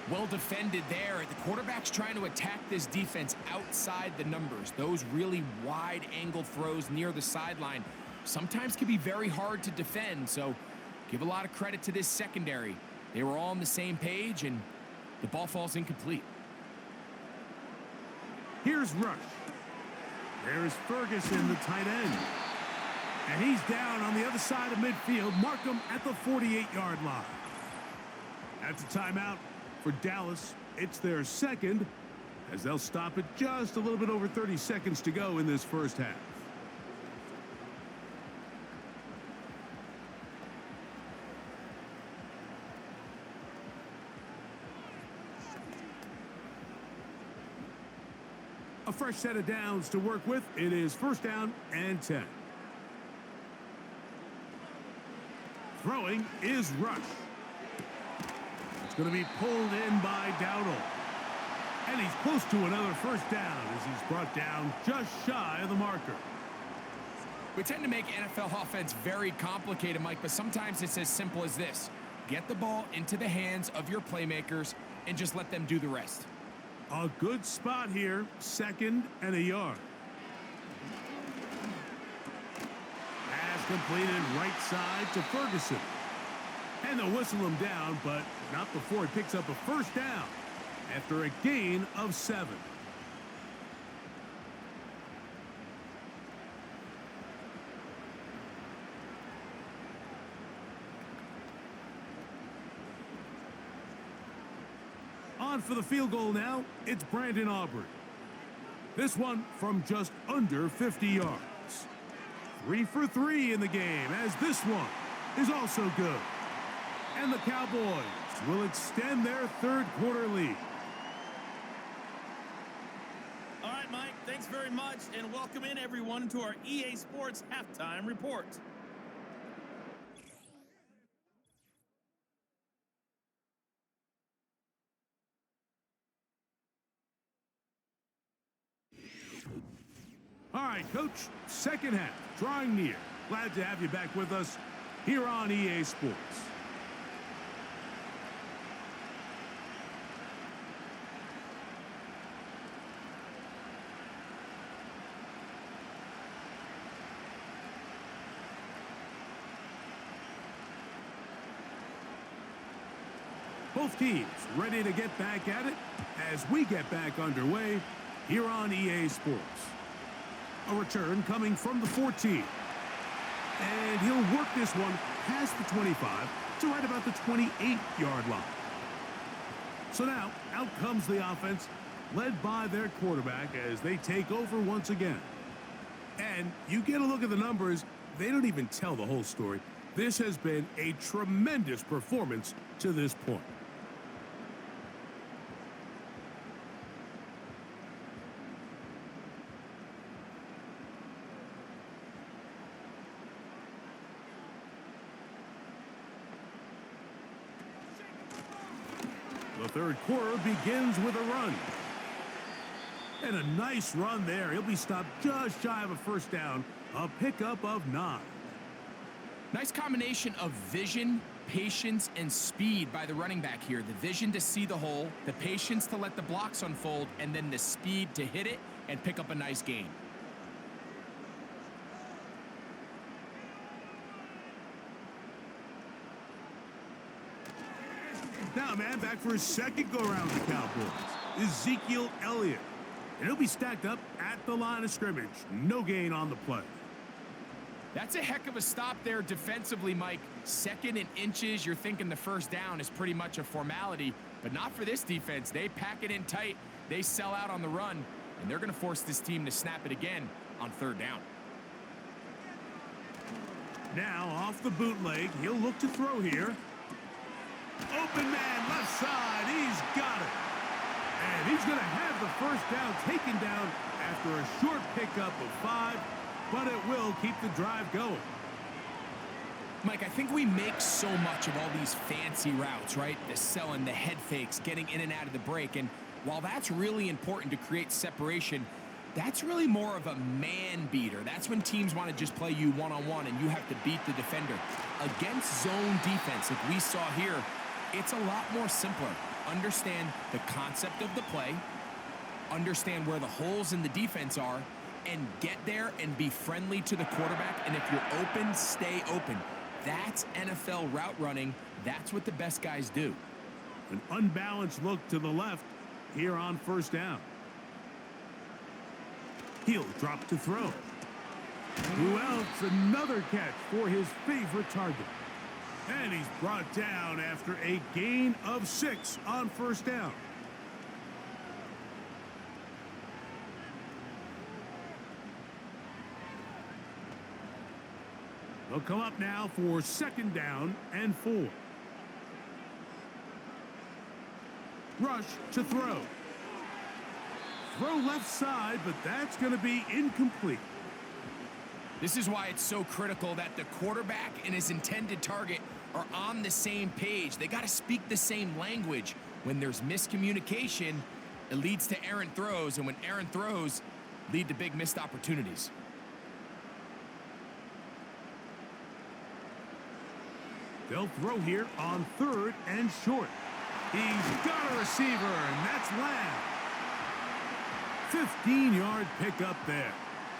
Speaker 2: Well defended there. The quarterback's trying to attack this defense outside the numbers. Those really wide angle throws near the sideline sometimes can be very hard to defend, so give a lot of credit to this secondary. They were all on the same page, and the ball falls incomplete.
Speaker 1: Here's Rush. There's Ferguson, the tight end. And he's down on the other side of midfield. Mark him at the 48-yard line. That's a timeout for Dallas. It's their second, as they'll stop it just a little bit over 30 seconds to go in this first half. A fresh set of downs to work with. It is 1st down and 10. Throwing is Rush. It's going to be pulled in by Dowdle. And he's close to another first down as he's brought down just shy of the marker.
Speaker 2: We tend to make NFL offense very complicated, Mike, but sometimes it's as simple as this. Get the ball into the hands of your playmakers and just let them do the rest.
Speaker 1: A good spot here, 2nd and a yard. Pass completed right side to Ferguson. And they'll whistle him down, but not before he picks up a first down after a gain of 7. On for the field goal now, it's Brandon Aubrey. This one from just under 50 yards. 3 for 3 in the game, as this one is also good. And the Cowboys will extend their 3rd quarter lead.
Speaker 3: All right, Mike, thanks very much, and welcome in everyone to our EA Sports Halftime Report.
Speaker 1: All right, Coach, second half, drawing near. Glad to have you back with us here on EA Sports. Both teams ready to get back at it as we get back underway here on EA Sports. A return coming from the 14. And he'll work this one past the 25 to right about the 28-yard line. So now, out comes the offense, led by their quarterback as they take over once again. And you get a look at the numbers, they don't even tell the whole story. This has been a tremendous performance to this point. The 3rd quarter begins with a run. And a nice run there. He'll be stopped just shy of a first down. A pickup of 9.
Speaker 2: Nice combination of vision, patience, and speed by the running back here. The vision to see the hole, the patience to let the blocks unfold, and then the speed to hit it and pick up a nice gain.
Speaker 1: Now, man, back for his 2nd go-around with the Cowboys. Ezekiel Elliott. And he'll be stacked up at the line of scrimmage. No gain on the play.
Speaker 2: That's a heck of a stop there defensively, Mike. 2nd and inches, you're thinking the first down is pretty much a formality, but not for this defense. They pack it in tight, they sell out on the run, and they're going to force this team to snap it again on 3rd down.
Speaker 1: Now off the bootleg, he'll look to throw here. Open man, left side, he's got it. And he's going to have the first down taken down after a short pickup of 5, but it will keep the drive going.
Speaker 2: Mike, I think we make so much of all these fancy routes, right? The selling, the head fakes, getting in and out of the break. And while that's really important to create separation, that's really more of a man beater. That's when teams want to just play you one-on-one and you have to beat the defender. Against zone defense, like we saw here, it's a lot more simpler. Understand the concept of the play, understand where the holes in the defense are, and get there and be friendly to the quarterback. And if you're open, stay open. That's NFL route running. That's what the best guys do.
Speaker 1: An unbalanced look to the left here on first down. He'll drop to throw. Who else? Another catch for his favorite target. And he's brought down after a gain of 6 on first down. They'll come up now for second down and 4. Rush to throw. Throw left side, but that's going to be incomplete.
Speaker 2: This is why it's so critical that the quarterback and his intended target are on the same page. They got to speak the same language. When there's miscommunication, it leads to errant throws, and when errant throws lead to big missed opportunities.
Speaker 1: They'll throw here on 3rd and short. He's got a receiver, and that's Lamb. 15-yard pickup there.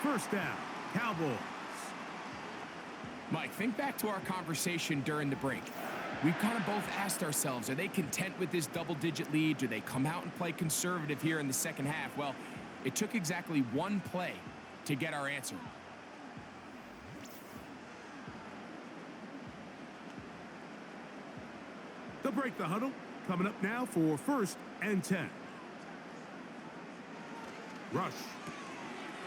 Speaker 1: First down, Cowboys.
Speaker 2: Mike, think back to our conversation during the break. We've kind of both asked ourselves, are they content with this double-digit lead? Do they come out and play conservative here in the second half? Well, it took exactly one play to get our answer.
Speaker 1: They'll break the huddle. Coming up now for 1st and 10. Rush.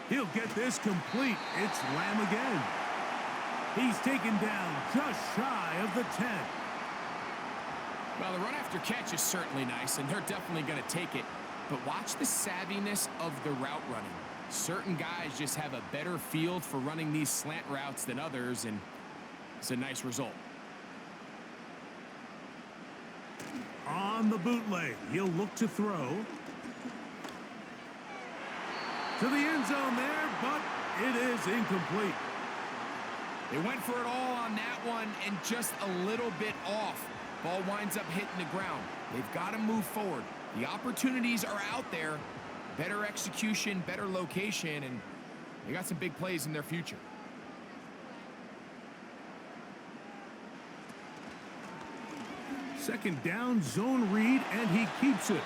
Speaker 1: He'll get this complete. It's Lamb again. He's taken down just shy of the 10.
Speaker 2: Well, the run after catch is certainly nice, and they're definitely going to take it. But watch the savviness of the route running. Certain guys just have a better field for running these slant routes than others, and it's a nice result.
Speaker 1: On the bootleg, he'll look to throw. To the end zone there, but it is incomplete.
Speaker 2: They went for it all on that one and just a little bit off. Ball winds up hitting the ground. They've got to move forward. The opportunities are out there. Better execution, better location, and they got some big plays in their future.
Speaker 1: Second down, zone read, and he keeps it.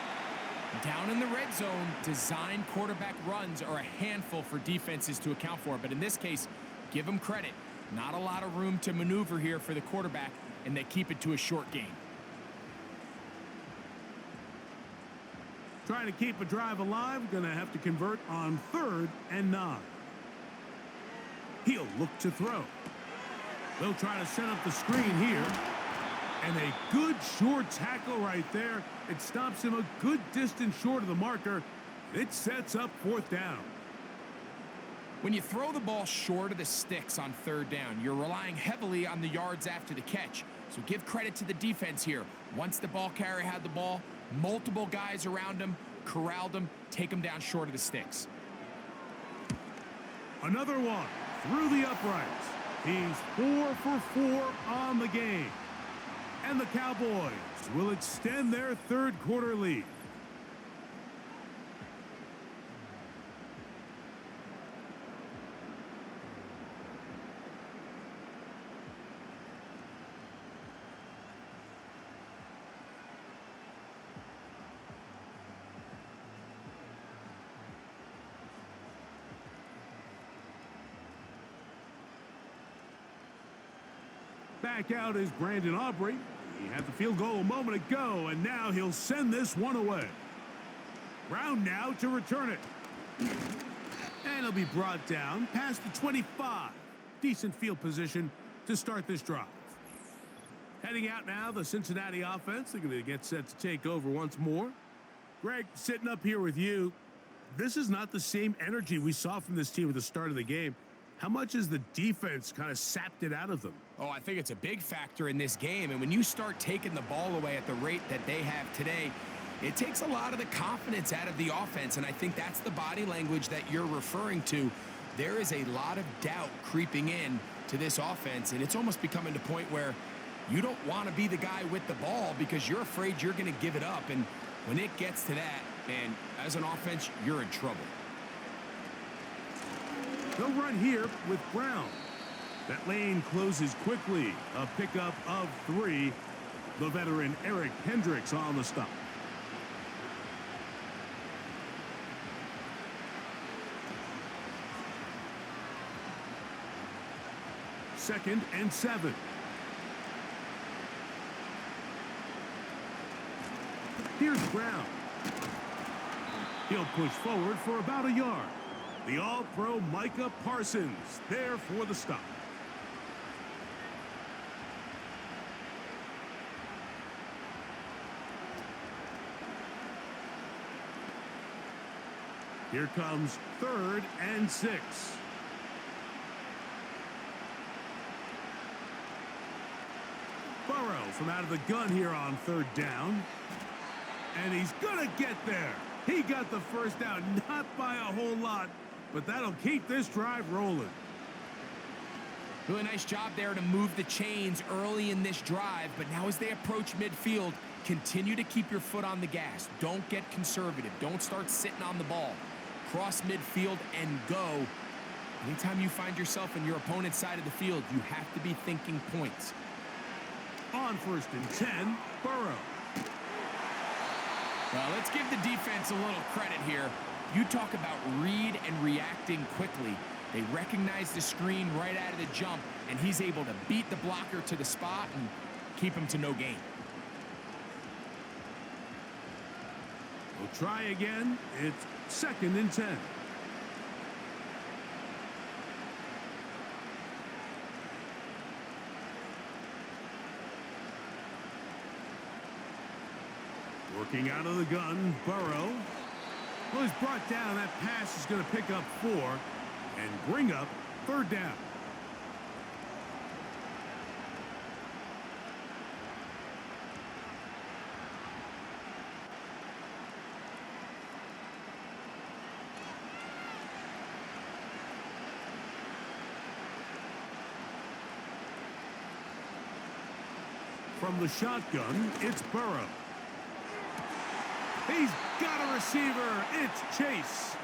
Speaker 2: Down in the red zone, design quarterback runs are a handful for defenses to account for. But in this case, give them credit. Not a lot of room to maneuver here for the quarterback, and they keep it to a short game.
Speaker 1: Trying to keep a drive alive, going to have to convert on 3rd and 9. He'll look to throw. They'll try to set up the screen here. And a good short tackle right there. It stops him a good distance short of the marker. It sets up 4th down.
Speaker 2: When you throw the ball short of the sticks on 3rd down, you're relying heavily on the yards after the catch. So give credit to the defense here. Once the ball carrier had the ball, multiple guys around him, corralled him, take him down short of the sticks.
Speaker 1: Another one through the uprights. He's 4 for 4 on the game. And the Cowboys will extend their 3rd quarter lead. Back out is Brandon Aubrey. He had the field goal a moment ago, and now he'll send this one away. Brown now to return it. And he'll be brought down past the 25. decent field position to start this drive. Heading out now, the Cincinnati offense. They're going to get set to take over once more. Greg, sitting up here with you, this is not the same energy we saw from this team at the start of the game. How much has the defense kind of sapped it out of them?
Speaker 2: Oh, I think it's a big factor in this game. And when you start taking the ball away at the rate that they have today, it takes a lot of the confidence out of the offense. And I think that's the body language that you're referring to. There is a lot of doubt creeping in to this offense. And it's almost becoming to the point where you don't want to be the guy with the ball because you're afraid you're going to give it up. And when it gets to that, man, as an offense, you're in trouble.
Speaker 1: They'll run here with Brown. That lane closes quickly. A pickup of 3. The veteran Eric Hendricks on the stop. Second and 7. Here's Brown. He'll push forward for about a yard. The All-Pro Micah Parsons there for the stop. Here comes 3rd and 6. Burrow from out of the gun here on 3rd down. And he's going to get there. He got the first down, not by a whole lot, but that'll keep this drive rolling.
Speaker 2: Really nice job there to move the chains early in this drive, but now as they approach midfield, continue to keep your foot on the gas. Don't get conservative. Don't start sitting on the ball. Cross midfield and go. Anytime you find yourself in your opponent's side of the field, you have to be thinking points.
Speaker 1: On 1st and 10, Burrow.
Speaker 2: Well, let's give the defense a little credit here. You talk about read and reacting quickly. They recognize the screen right out of the jump, and he's able to beat the blocker to the spot and keep him to no gain.
Speaker 1: We'll try again. It's 2nd and 10. Working out of the gun, Burrow. Well, he's brought down. That pass is going to pick up 4 and bring up 3rd down. From the shotgun, it's Burrow. He's got a receiver. It's Chase.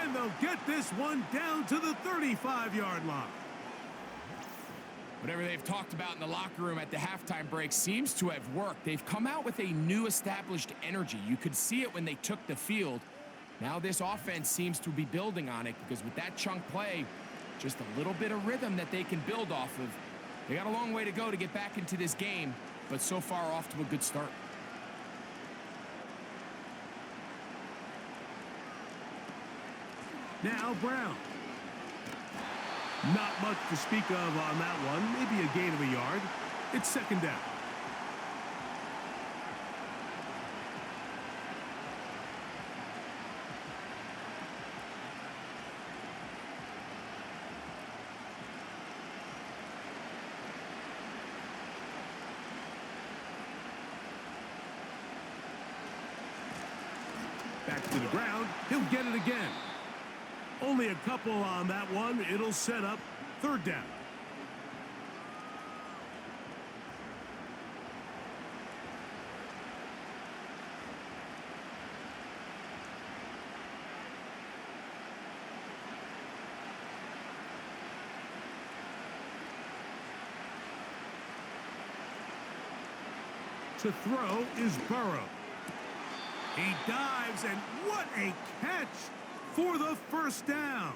Speaker 1: And they'll get this one down to the 35-yard line.
Speaker 2: Whatever they've talked about in the locker room at the halftime break seems to have worked. They've come out with a new established energy. You could see it when they took the field. Now this offense seems to be building on it because with that chunk play, just a little bit of rhythm that they can build off of. They got a long way to go to get back into this game, but so far off to a good start.
Speaker 1: Now Brown. Not much to speak of on that one. Maybe a gain of a yard. It's 2nd down. Back to the ground. He'll get it again. Only a couple on that one. It'll set up 3rd down. To throw is Burrow. He dives, and what a catch for the 1st down.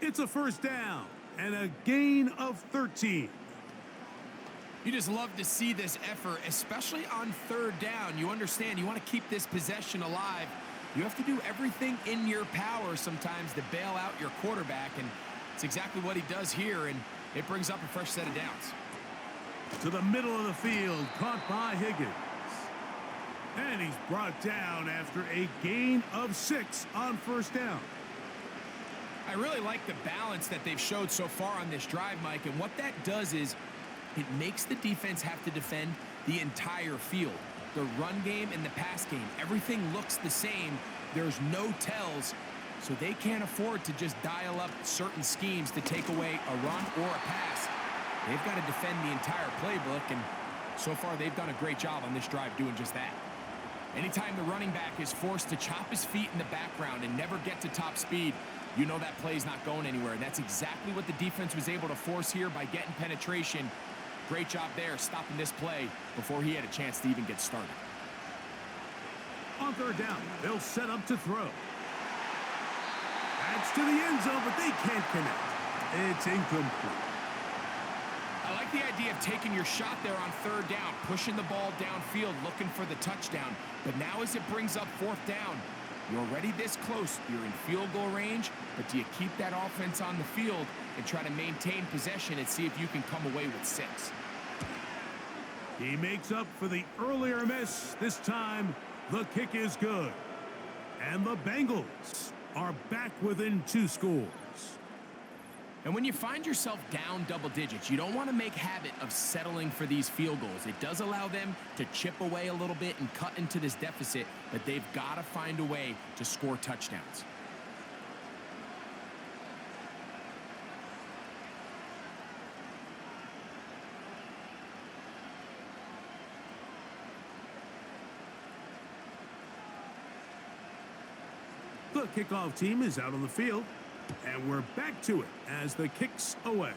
Speaker 1: It's a 1st down and a gain of 13.
Speaker 2: You just love to see this effort, especially on 3rd down. You understand, you want to keep this possession alive. You have to do everything in your power sometimes to bail out your quarterback, and It's exactly what he does here, and it brings up a fresh set of downs.
Speaker 1: To the middle of the field, caught by Higgins. And he's brought down after a gain of 6 on first down.
Speaker 2: I really like the balance that they've showed so far on this drive, Mike, and what that does is it makes the defense have to defend the entire field. The run game and the pass game, everything looks the same. There's no tells, so they can't afford to just dial up certain schemes to take away a run or a pass. They've got to defend the entire playbook, and so far they've done a great job on this drive doing just that. Anytime the running back is forced to chop his feet in the background and never get to top speed, you know that play's not going anywhere. And that's exactly what the defense was able to force here by getting penetration. Great job there stopping this play before he had a chance to even get started.
Speaker 1: On third down, they'll set up to throw. That's to the end zone, but they can't connect. It's incomplete.
Speaker 2: I like the idea of taking your shot there on third down, pushing the ball downfield, looking for the touchdown. But now as it brings up fourth down, you're already this close. You're in field goal range, but do you keep that offense on the field and try to maintain possession and see if you can come away with 6?
Speaker 1: He makes up for the earlier miss. This time, the kick is good. And the Bengals are back within 2 scores.
Speaker 2: And when you find yourself down double digits, you don't want to make habit of settling for these field goals. It does allow them to chip away a little bit and cut into this deficit, but they've got to find a way to score touchdowns.
Speaker 1: The kickoff team is out on the field, and we're back to it as the kick's away.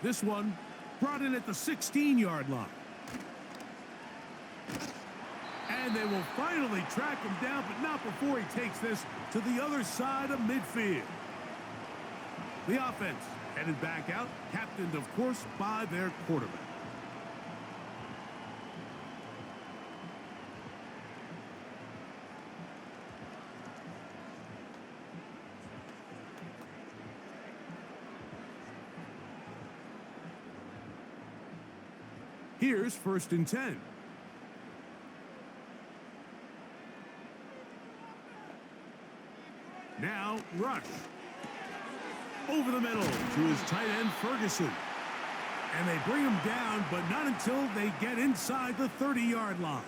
Speaker 1: This one brought in at the 16-yard line. And they will finally track him down, but not before he takes this to the other side of midfield. The offense headed back out, captained, of course, by their quarterback. Here's 1st and 10. Now, Rush. Over the middle to his tight end, Ferguson. And they bring him down, but not until they get inside the 30-yard line.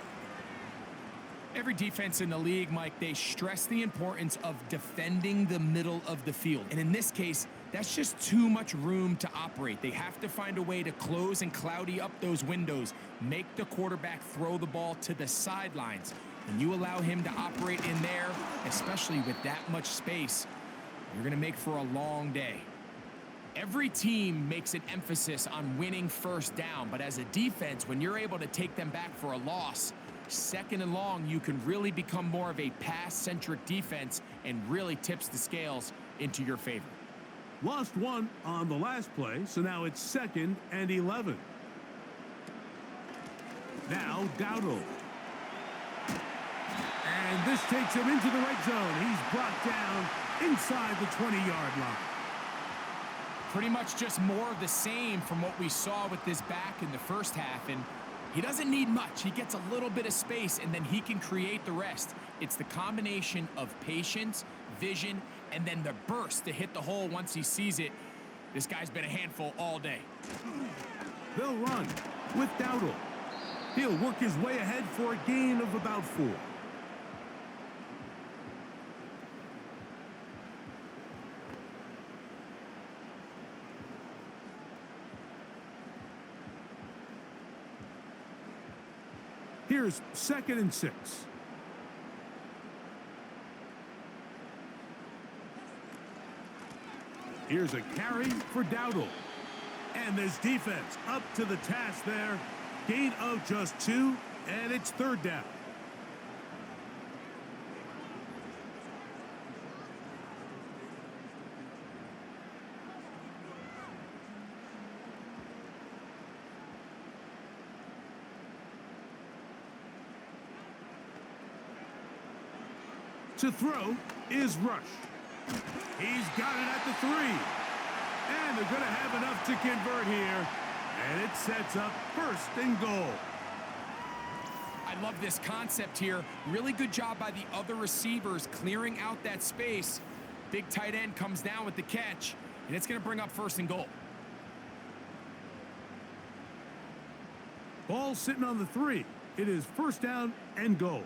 Speaker 2: Every defense in the league, Mike, they stress the importance of defending the middle of the field. And in this case, that's just too much room to operate. They have to find a way to close and cloudy up those windows, make the quarterback throw the ball to the sidelines. When you allow him to operate in there, especially with that much space, you're going to make for a long day. Every team makes an emphasis on winning first down, but as a defense, when you're able to take them back for a loss, 2nd and long, you can really become more of a pass-centric defense and really tips the scales into your favor.
Speaker 1: Lost 1 on the last play, so now it's 2nd and 11. Now Dowdle. And this takes him into the red zone. He's brought down inside the 20-yard line.
Speaker 2: Pretty much just more of the same from what we saw with this back in the first half, and he doesn't need much. He gets a little bit of space, and then he can create the rest. It's the combination of patience, vision, and then the burst to hit the hole once he sees it. This guy's been a handful all day.
Speaker 1: They'll run with Dowdle. He'll work his way ahead for a gain of about 4. Here's 2nd and 6. Here's a carry for Dowdle. And this defense up to the task there. Gain of just 2, and it's 3rd down. To throw is Rush. He's got it at the 3. And they're going to have enough to convert here. And it sets up 1st and goal.
Speaker 2: I love this concept here. Really good job by the other receivers clearing out that space. Big tight end comes down with the catch, and it's going to bring up 1st and goal.
Speaker 1: Ball sitting on the 3. It is 1st down and goal.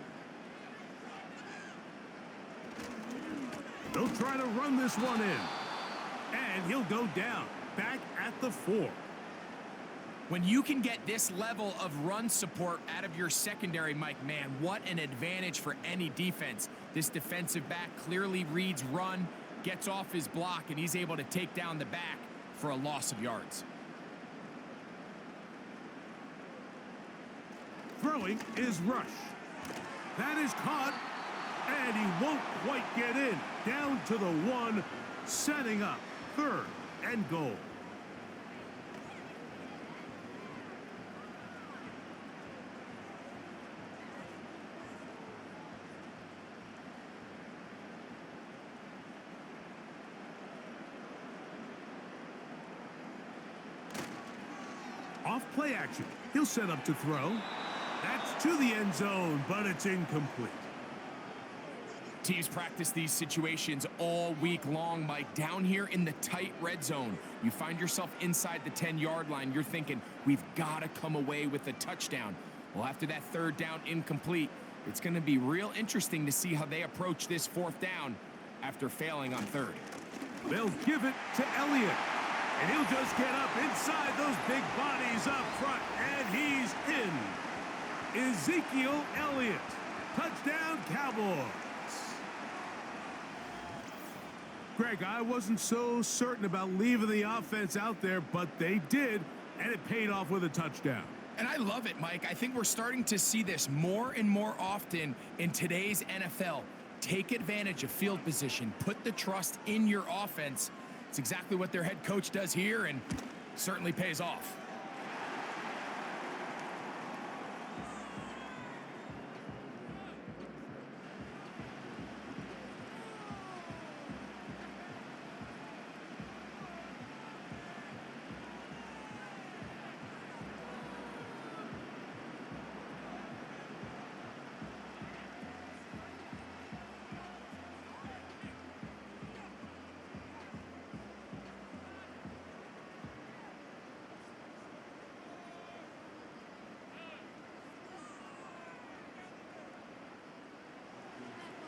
Speaker 1: They'll try to run this one in. And he'll go down, back at the 4.
Speaker 2: When you can get this level of run support out of your secondary, Mike, man, what an advantage for any defense. This defensive back clearly reads run, gets off his block, and he's able to take down the back for a loss of yards.
Speaker 1: Throwing is Rush. That is caught, and he won't quite get in. Down to the 1, setting up 3rd and goal. Off play action. He'll set up to throw. That's to the end zone, but it's incomplete.
Speaker 2: Teams practice these situations all week long, Mike. Down here in the tight red zone, you find yourself inside the 10-yard line. You're thinking, we've got to come away with a touchdown. Well, after that 3rd down incomplete, it's going to be real interesting to see how they approach this 4th down after failing on 3rd.
Speaker 1: They'll give it to Elliott. And he'll just get up inside those big bodies up front. And he's in. Ezekiel Elliott. Touchdown, Cowboys. Greg, I wasn't so certain about leaving the offense out there, but they did, and it paid off with a touchdown.
Speaker 2: And I love it, Mike. I think we're starting to see this more and more often in today's NFL. Take advantage of field position. Put the trust in your offense. It's exactly what their head coach does here, and certainly pays off.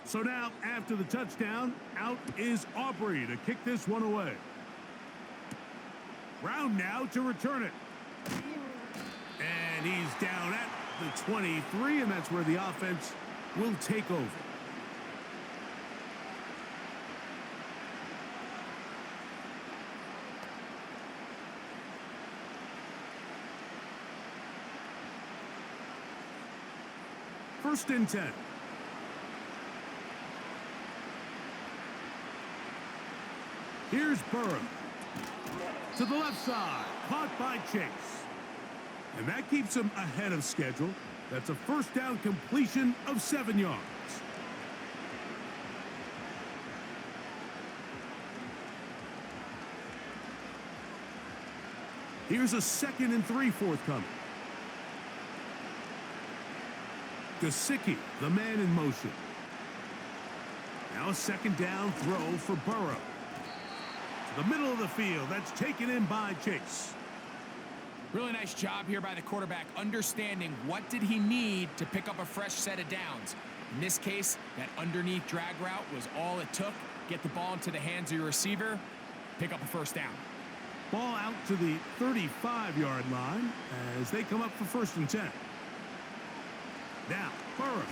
Speaker 1: So now, after the touchdown, out is Aubrey to kick this one away. Brown now to return it. And he's down at the 23, and that's where the offense will take over. First and 10. Here's Burrow. To the left side. Caught by Chase. And that keeps him ahead of schedule. That's a 1st down completion of 7 yards. Here's a 2nd and 3 forthcoming. Gesicki, the man in motion. Now a 2nd down throw for Burrow. The middle of the field. That's taken in by Chase.
Speaker 2: Really nice job here by the quarterback, understanding what did he need to pick up a fresh set of downs. In this case, that underneath drag route was all it took. Get the ball into the hands of your receiver, pick up a 1st down.
Speaker 1: Ball out to the 35-yard line as they come up for 1st and 10. Now, Burrow.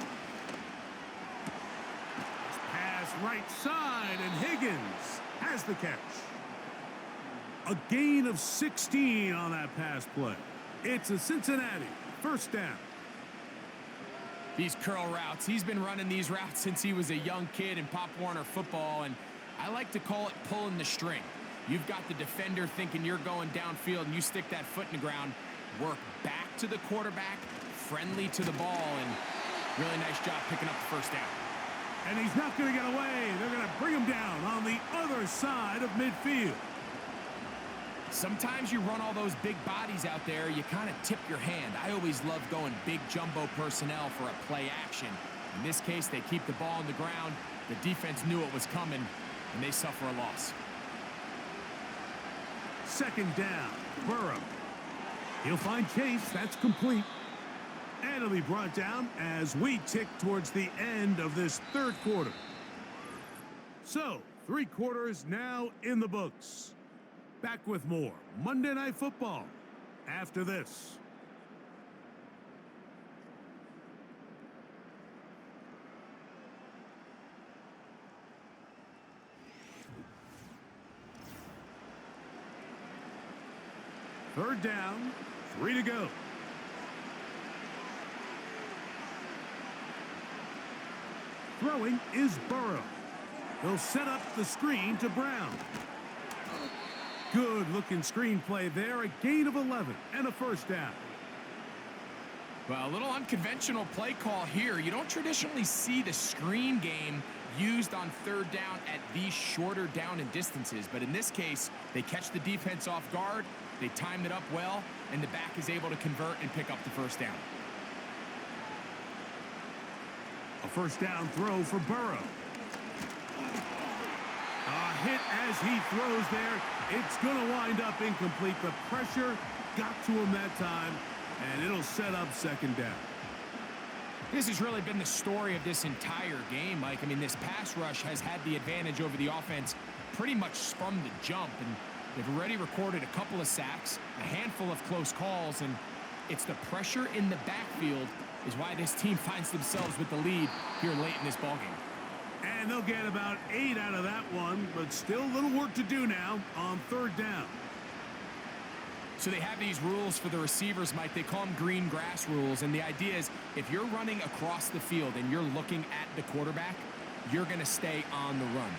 Speaker 1: Pass right side, and Higgins has the catch. A gain of 16 on that pass play. It's a Cincinnati 1st down.
Speaker 2: These curl routes, he's been running these routes since he was a young kid in Pop Warner football, and I like to call it pulling the string. You've got the defender thinking you're going downfield, and you stick that foot in the ground, work back to the quarterback, friendly to the ball, and really nice job picking up the 1st down.
Speaker 1: And he's not going to get away. They're going to bring him down on the other side of midfield.
Speaker 2: Sometimes you run all those big bodies out there, you kind of tip your hand. I always love going big jumbo personnel for a play action. In this case, they keep the ball on the ground. The defense knew it was coming, and they suffer a loss.
Speaker 1: Second down, Burrow. He'll find Chase. That's complete. And it'll be brought down as we tick towards the end of this third quarter. So, 3 quarters now in the books. Back with more Monday Night Football after this. Third down, 3 to go. Throwing is Burrow. He'll set up the screen to Brown. Good-looking screenplay there. A gain of 11 and a first down.
Speaker 2: Well, a little unconventional play call here. You don't traditionally see the screen game used on third down at these shorter down and distances. But in this case, they catch the defense off guard, they timed it up well, and the back is able to convert and pick up the first down.
Speaker 1: A first down throw for Burrow. A hit as he throws there. It's going to wind up incomplete. The pressure got to him that time, and it'll set up second down.
Speaker 2: This has really been the story of this entire game, Mike. I mean, this pass rush has had the advantage over the offense pretty much from the jump, and they've already recorded a couple of sacks, a handful of close calls, and it's the pressure in the backfield is why this team finds themselves with the lead here late in this ballgame.
Speaker 1: And they'll get about 8 out of that one, but still a little work to do now on third down.
Speaker 2: So they have these rules for the receivers, Mike. They call them green grass rules, and the idea is if you're running across the field and you're looking at the quarterback, you're going to stay on the run.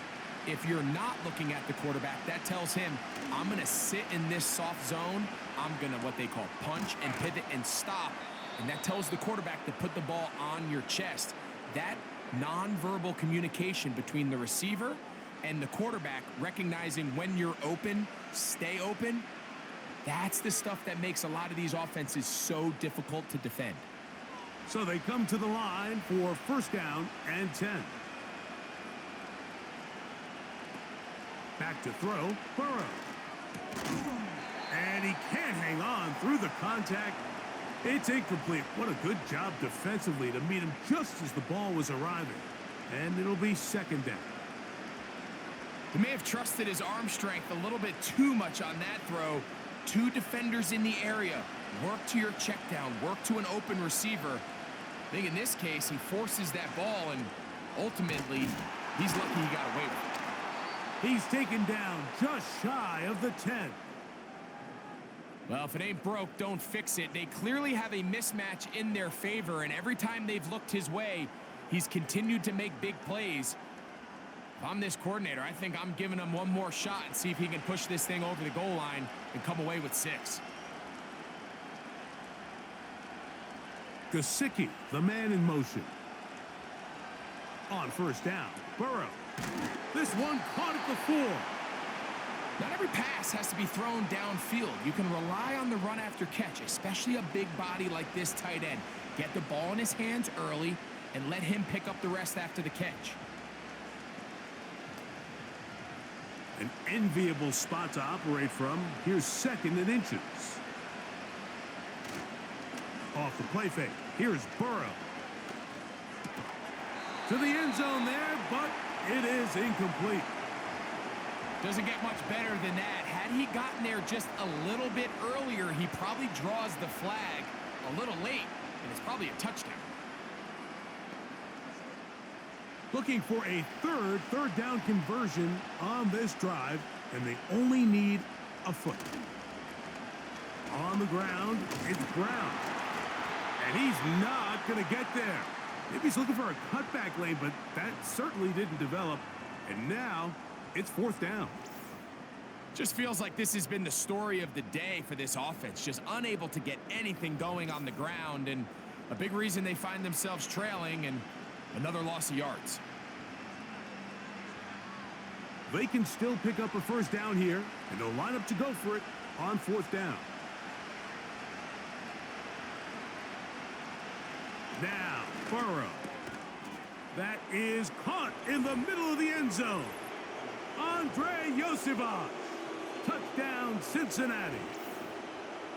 Speaker 2: If you're not looking at the quarterback, that tells him, I'm going to sit in this soft zone. I'm going to what they call punch and pivot and stop. And that tells the quarterback to put the ball on your chest. That nonverbal communication between the receiver and the quarterback, recognizing when you're open, stay open, that's the stuff that makes a lot of these offenses so difficult to defend.
Speaker 1: So they come to the line for first down and 10. Back to throw, Burrow. And he can't hang on through the contact. It's incomplete. What a good job defensively to meet him just as the ball was arriving. And it'll be second down.
Speaker 2: He may have trusted his arm strength a little bit too much on that throw. 2 defenders in the area. Work to your check down. Work to an open receiver. I think in this case, he forces that ball, and ultimately, he's lucky he got away with it.
Speaker 1: He's taken down just shy of the 10.
Speaker 2: Well, if it ain't broke, don't fix it. They clearly have a mismatch in their favor, and every time they've looked his way, he's continued to make big plays. If I'm this coordinator, I think I'm giving him one more shot and see if he can push this thing over the goal line and come away with 6.
Speaker 1: Gesicki, the man in motion. On first down, Burrow. This one caught at the 4.
Speaker 2: Not every pass has to be thrown downfield. You can rely on the run after catch, especially a big body like this tight end. Get the ball in his hands early and let him pick up the rest after the catch.
Speaker 1: An enviable spot to operate from. Here's second and inches. Off the play fake. Here's Burrow. To the end zone there, but it is incomplete.
Speaker 2: Doesn't get much better than that. Had he gotten there just a little bit earlier, he probably draws the flag a little late, and it's probably a touchdown.
Speaker 1: Looking for a third down conversion on this drive, and they only need a foot. On the ground, it's Brown. And he's not going to get there. Maybe he's looking for a cutback lane, but that certainly didn't develop. And now it's fourth down.
Speaker 2: Just feels like this has been the story of the day for this offense. Just unable to get anything going on the ground, and a big reason they find themselves trailing and another loss of yards.
Speaker 1: They can still pick up a first down here, and they'll line up to go for it on fourth down. Now, Burrow. That is caught in the middle of the end zone. Andre Yosevich. Touchdown, Cincinnati.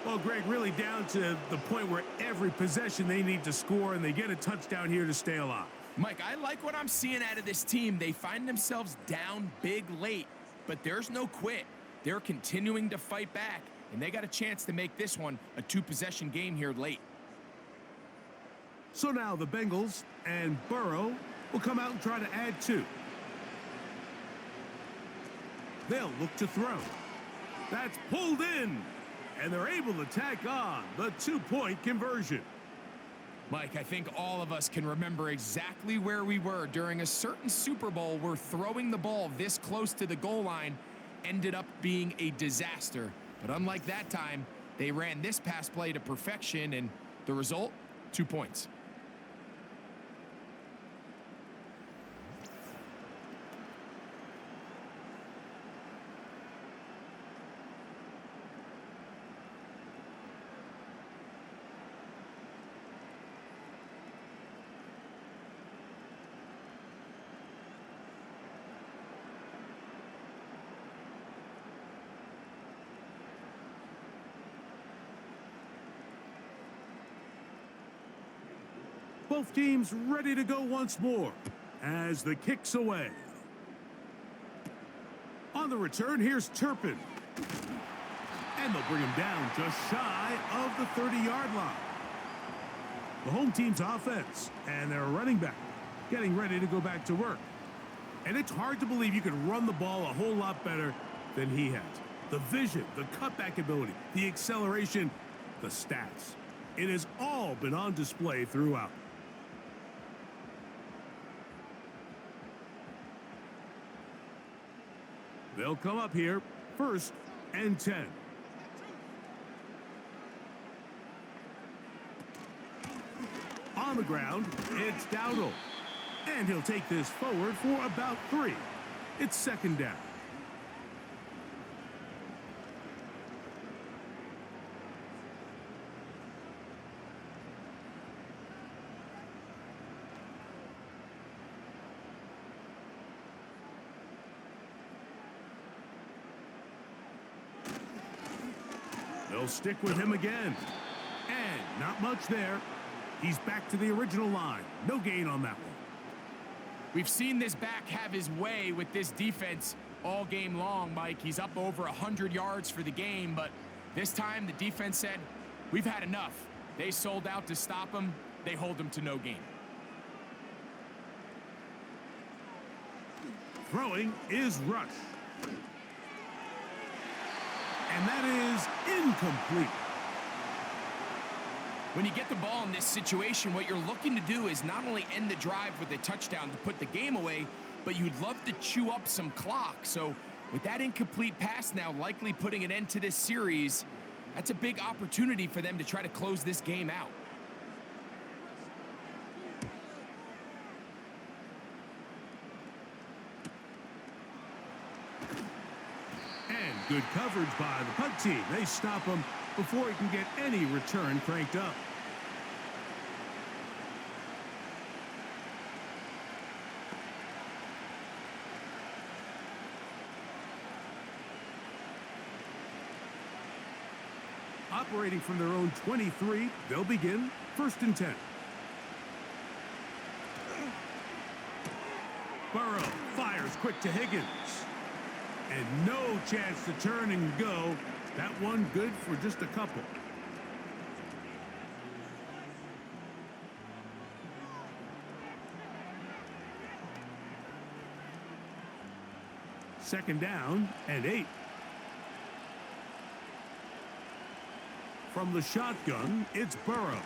Speaker 1: Well, Greg, really down to the point where every possession they need to score, and they get a touchdown here to stay alive.
Speaker 2: Mike, I like what I'm seeing out of this team. They find themselves down big late, but there's no quit. They're continuing to fight back, and they got a chance to make this one a two-possession game here late.
Speaker 1: So now the Bengals and Burrow will come out and try to add two. They'll look to throw. That's pulled in, and they're able to tack on the two-point conversion.
Speaker 2: Mike, I think all of us can remember exactly where we were during a certain Super Bowl where throwing the ball this close to the goal line ended up being a disaster. But unlike that time, they ran this pass play to perfection, and the result, 2 points.
Speaker 1: Both teams ready to go once more as the kick's away. On the return, here's Turpin. And they'll bring him down just shy of the 30-yard line. The home team's offense and their running back getting ready to go back to work. And it's hard to believe you can run the ball a whole lot better than he has. The vision, the cutback ability, the acceleration, the stats. It has all been on display throughout. They'll come up here, 1st and 10. On the ground, it's Dowdle. And he'll take this forward for about 3. It's 2nd down. They'll stick with him again. And not much there. He's back to the original line. No gain on that one.
Speaker 2: We've seen this back have his way with this defense all game long, Mike. He's up over 100 yards for the game, but this time the defense said, we've had enough. They sold out to stop him. They hold him to no gain.
Speaker 1: Throwing is Rush. And that is incomplete.
Speaker 2: When you get the ball in this situation, what you're looking to do is not only end the drive with a touchdown to put the game away, but you'd love to chew up some clock. So with that incomplete pass now likely putting an end to this series, that's a big opportunity for them to try to close this game out.
Speaker 1: And good coverage by the punt team. They stop him before he can get any return cranked up. Operating from their own 23, they'll begin 1st and 10. Burrow fires quick to Higgins. And no chance to turn and go. That one good for just a couple. Second down and 8. From the shotgun, it's Burrow.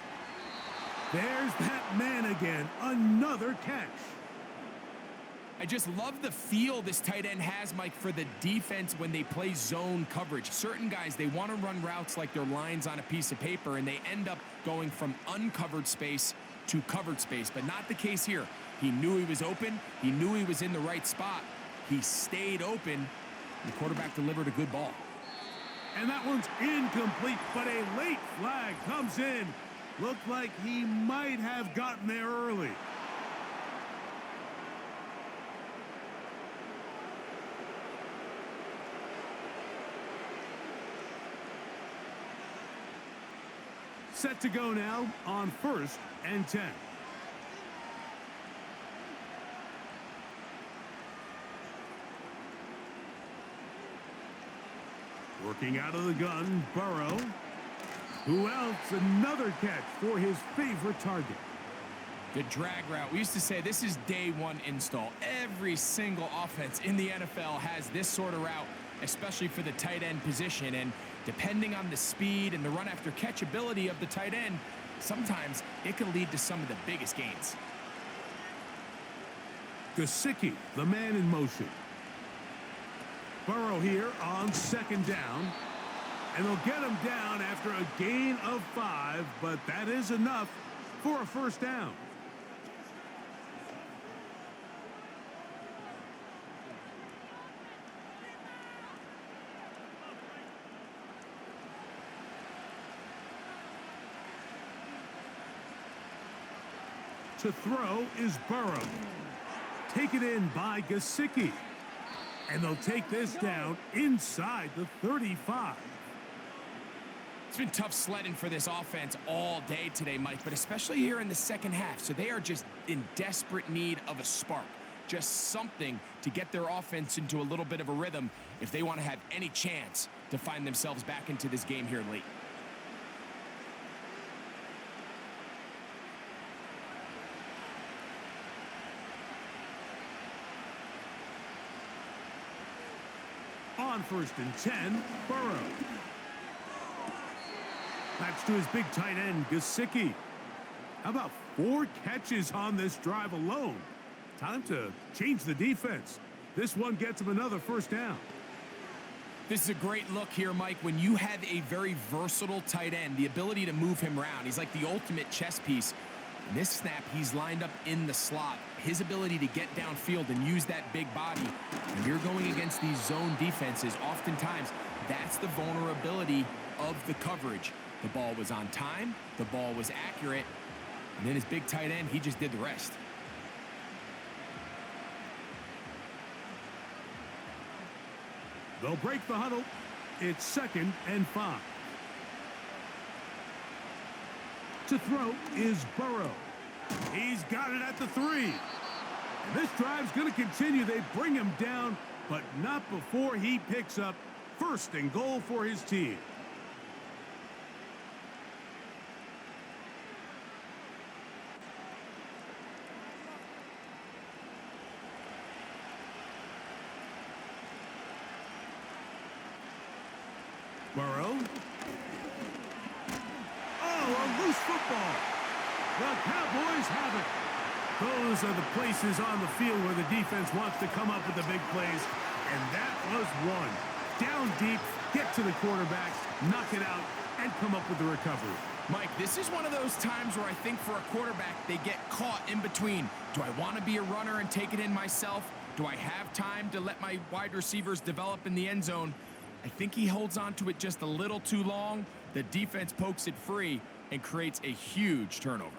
Speaker 1: There's that man again. Another catch.
Speaker 2: I just love the feel this tight end has, Mike, for the defense when they play zone coverage. Certain guys, they want to run routes like they're lines on a piece of paper, and they end up going from uncovered space to covered space, but not the case here. He knew he was open. He knew he was in the right spot. He stayed open. The quarterback delivered a good ball.
Speaker 1: And that one's incomplete, but a late flag comes in. Looked like he might have gotten there early. Set to go now on 1st and 10. Working out of the gun, Burrow. Who else? Another catch for his favorite target.
Speaker 2: The drag route. We used to say this is day one install. Every single offense in the NFL has this sort of route, especially for the tight end position. And depending on the speed and the run after catch ability of the tight end, sometimes it can lead to some of the biggest gains.
Speaker 1: Gesicki, the man in motion. Burrow here on 2nd down. And they'll get him down after a gain of 5, but that is enough for a 1st down. To throw is Burrow. Taken in by Gesicki. And they'll take this down inside the 35.
Speaker 2: It's been tough sledding for this offense all day today, Mike, but especially here in the second half. So they are just in desperate need of a spark, just something to get their offense into a little bit of a rhythm if they want to have any chance to find themselves back into this game here late.
Speaker 1: On 1st and 10, Burrow. That's to his big tight end, Gesicki. How about 4 catches on this drive alone? Time to change the defense. This one gets him another 1st down.
Speaker 2: This is a great look here, Mike, when you have a very versatile tight end, the ability to move him around. He's like the ultimate chess piece. In this snap, he's lined up in the slot. His ability to get downfield and use that big body. When you're going against these zone defenses, oftentimes that's the vulnerability of the coverage. The ball was on time, the ball was accurate, and then his big tight end, he just did the rest.
Speaker 1: They'll break the huddle. It's 2nd and 5. To throw is Burrow. He's got it at the 3. And this drive's going to continue. They bring him down, but not before he picks up 1st and goal for his team. Burrow. Oh, a loose football. The Cowboys have it. Those are the places on the field where the defense wants to come up with the big plays. And that was one. Down deep, get to the quarterback, knock it out, and come up with the recovery.
Speaker 2: Mike, this is one of those times where I think for a quarterback, they get caught in between. Do I want to be a runner and take it in myself? Do I have time to let my wide receivers develop in the end zone? I think he holds on to it just a little too long. The defense pokes it free and creates a huge turnover.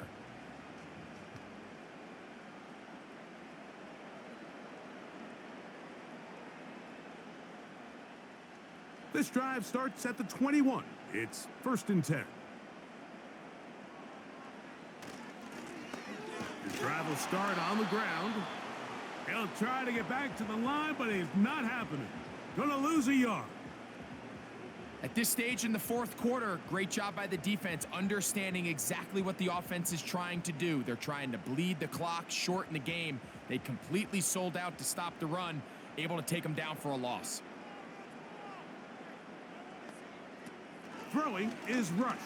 Speaker 1: This drive starts at the 21. It's 1st and 10. The drive will start on the ground. He'll try to get back to the line, but it's not happening. Gonna lose a yard.
Speaker 2: At this stage in the 4th quarter, great job by the defense, understanding exactly what the offense is trying to do. They're trying to bleed the clock, shorten the game. They completely sold out to stop the run, able to take them down for a loss.
Speaker 1: Throwing is Rush.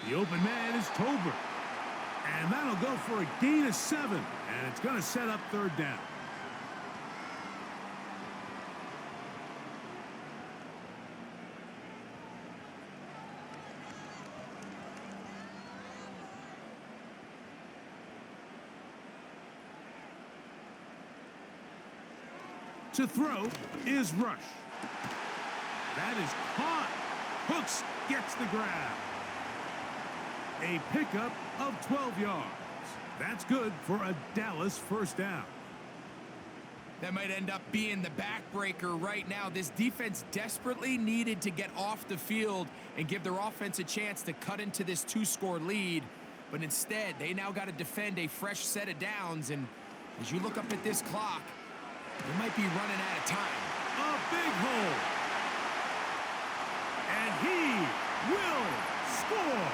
Speaker 1: The open man is Tolbert. And that'll go for a gain of 7. And it's going to set up 3rd down. To throw is Rush. That is caught. Hooks gets the grab. A pickup of 12 yards. That's good for a Dallas first down.
Speaker 2: That might end up being the backbreaker right now. This defense desperately needed to get off the field and give their offense a chance to cut into this 2-score lead. But instead, they now got to defend a fresh set of downs. And as you look up at this clock, they might be running out of time.
Speaker 1: A big hole. And he will score.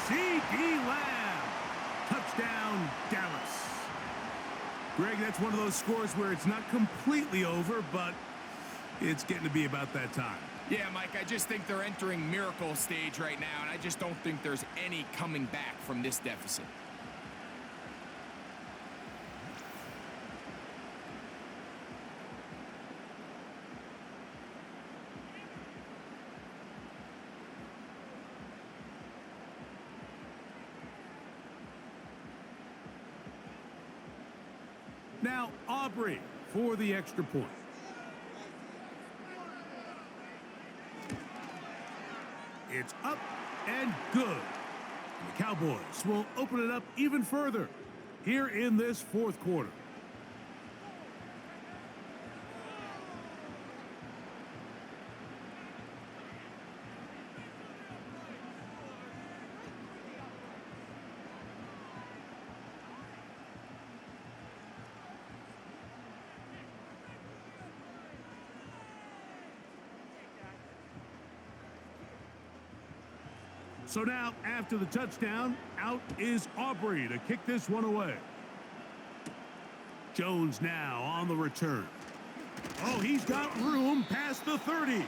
Speaker 1: C.D. Lamb. Touchdown, Dallas. Greg, that's one of those scores where it's not completely over, but it's getting to be about that time.
Speaker 2: Yeah, Mike, I just think they're entering miracle stage right now, and I just don't think there's any coming back from this deficit.
Speaker 1: Now, Aubrey for the extra point. It's up and good. And the Cowboys will open it up even further here in this fourth quarter. So now, after the touchdown, out is Aubrey to kick this one away. Jones now on the return. Oh, he's got room past the 30.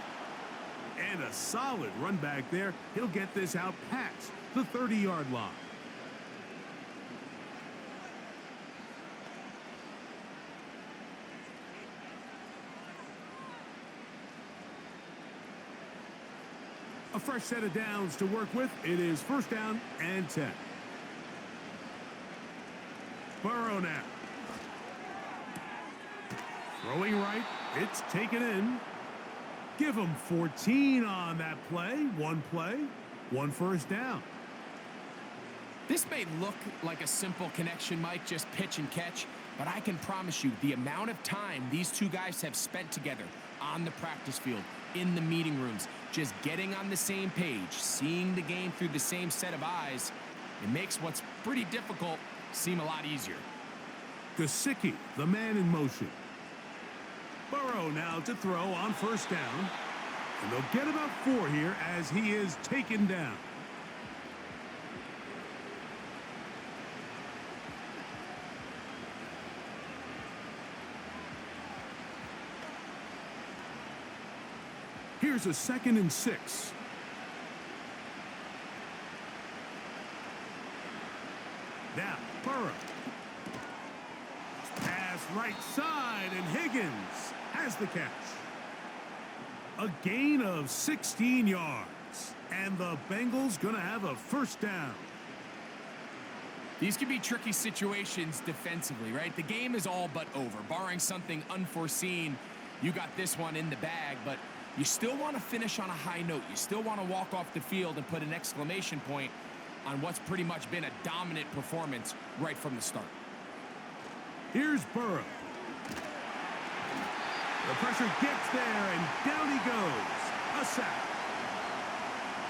Speaker 1: And a solid run back there. He'll get this out past the 30-yard line. A fresh set of downs to work with. It is first down and 10. Burrow now. Throwing right. It's taken in. Give him 14 on that play. One first down.
Speaker 2: This may look like a simple connection, Mike, just pitch and catch, but I can promise you the amount of time these two guys have spent together on the practice field, in the meeting rooms, just getting on the same page, seeing the game through the same set of eyes, it makes what's pretty difficult seem a lot easier.
Speaker 1: Gesicki, the man in motion. Burrow now to throw on first down. And they'll get about 4 here as he is taken down. Here's a 2nd and 6. Now, Burrow. Pass right side, and Higgins has the catch. A gain of 16 yards. And the Bengals going to have a first down.
Speaker 2: These can be tricky situations defensively, right? The game is all but over. Barring something unforeseen, you got this one in the bag, but you still want to finish on a high note. You still want to walk off the field and put an exclamation point on what's pretty much been a dominant performance right from the start.
Speaker 1: Here's Burrow. The pressure gets there, and down he goes. A sack.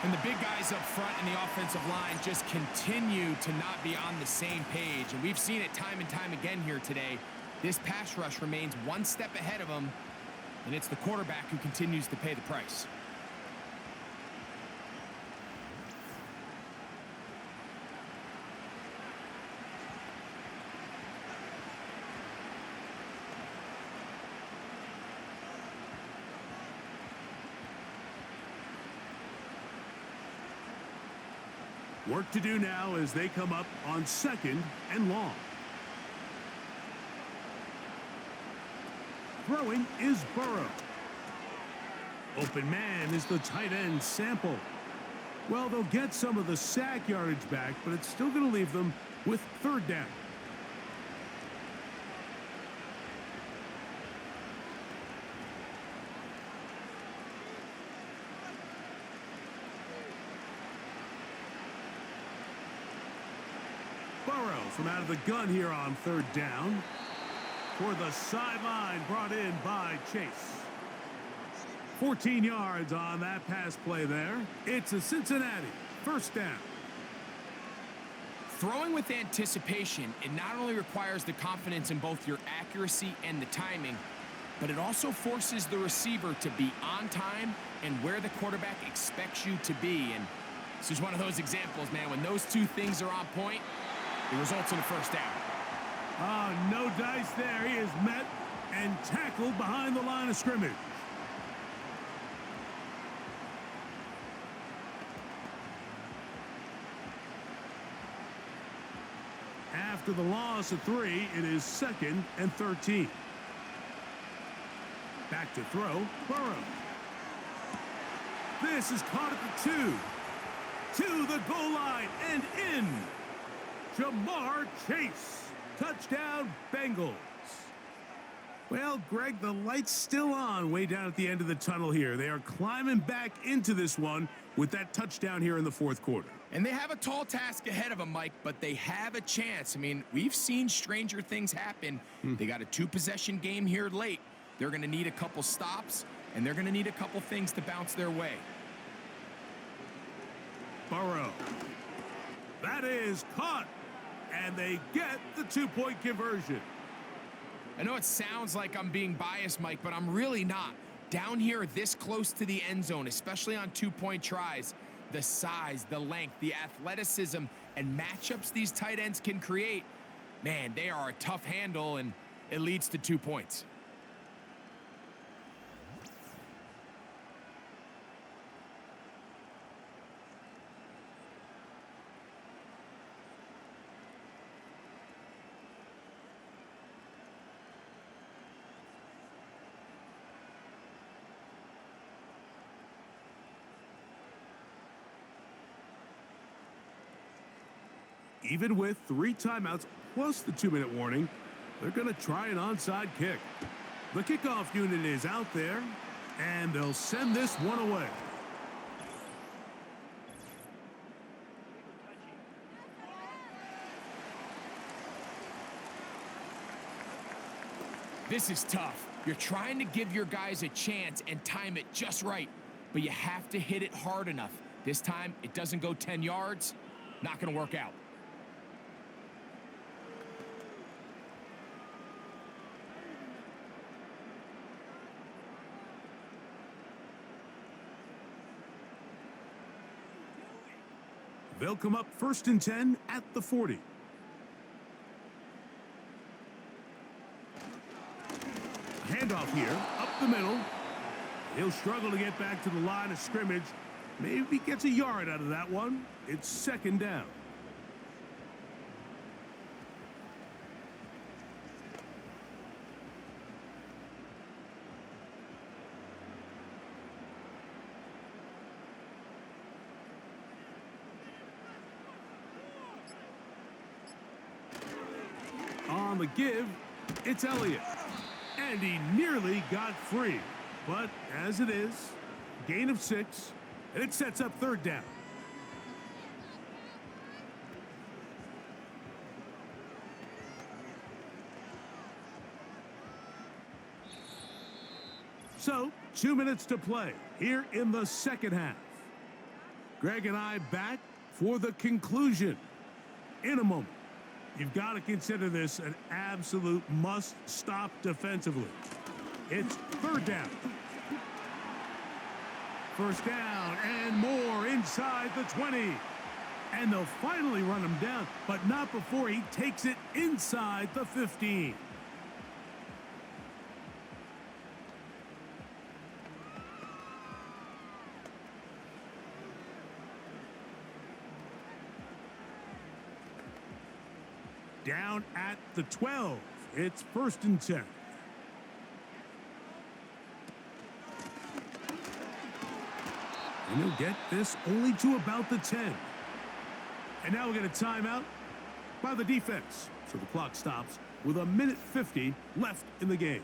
Speaker 2: And the big guys up front in the offensive line just continue to not be on the same page. And we've seen it time and time again here today. This pass rush remains one step ahead of them. And it's the quarterback who continues to pay the price.
Speaker 1: Work to do now as they come up on 2nd and long. Throwing is Burrow. Open man is the tight end Sample. Well, they'll get some of the sack yardage back, but it's still going to leave them with 3rd down. from out of the gun here on third down. For the sideline, brought in by Chase. 14 yards on that pass play there. It's a Cincinnati first down.
Speaker 2: Throwing with anticipation, it not only requires the confidence in both your accuracy and the timing, but it also forces the receiver to be on time and where the quarterback expects you to be. And this is one of those examples, man. When those two things are on point, it results in a first down.
Speaker 1: No dice there. He is met and tackled behind the line of scrimmage. After the loss of 3, it is 2nd and 13. Back to throw, Burrow. This is caught at the 2. To the goal line and in. Jamar Chase. Touchdown, Bengals. Well, Greg, the light's still on way down at the end of the tunnel here. They are climbing back into this one with that touchdown here in the fourth quarter.
Speaker 2: And they have a tall task ahead of them, Mike, but they have a chance. I mean, we've seen stranger things happen. They got a 2-possession game here late. They're going to need a couple stops, and they're going to need a couple things to bounce their way.
Speaker 1: Burrow. That is caught, and they get the 2-point conversion.
Speaker 2: I know it sounds like I'm being biased, Mike, but I'm really not. Down here this close to the end zone, especially on 2-point tries, the size, the length, the athleticism, and matchups these tight ends can create, man, they are a tough handle, and it leads to 2 points.
Speaker 1: Even with 3 timeouts plus the 2-minute warning, they're going to try an onside kick. The kickoff unit is out there, and they'll send this one away.
Speaker 2: This is tough. You're trying to give your guys a chance and time it just right, but you have to hit it hard enough. This time, it doesn't go 10 yards. Not going to work out.
Speaker 1: They'll come up 1st and 10 at the 40. Handoff here, up the middle. He'll struggle to get back to the line of scrimmage. Maybe gets a yard out of that one. It's 2nd down. On the give, it's Elliott. And he nearly got free. But as it is, gain of 6, and it sets up 3rd down. So, 2 minutes to play here in the second half. Greg and I back for the conclusion in a moment. You've got to consider this an absolute must-stop defensively. It's 3rd down. 1st down and more inside the 20. And they'll finally run him down, but not before he takes it inside the 15. Down at the 12. It's 1st and 10. And he'll get this only to about the 10. And now we get a timeout by the defense. So the clock stops with 1:50 left in the game.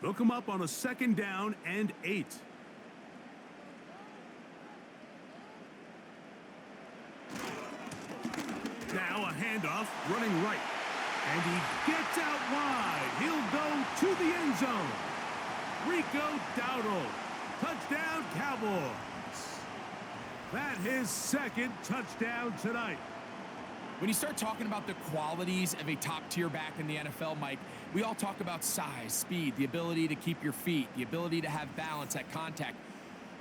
Speaker 1: They'll come up on a 2nd down and 8. Now a handoff running right. And he gets out wide. He'll go to the end zone. Rico Dowdle. Touchdown, Cowboys. That his 2nd touchdown tonight.
Speaker 2: When you start talking about the qualities of a top-tier back in the NFL, Mike, we all talk about size, speed, the ability to keep your feet, the ability to have balance at contact.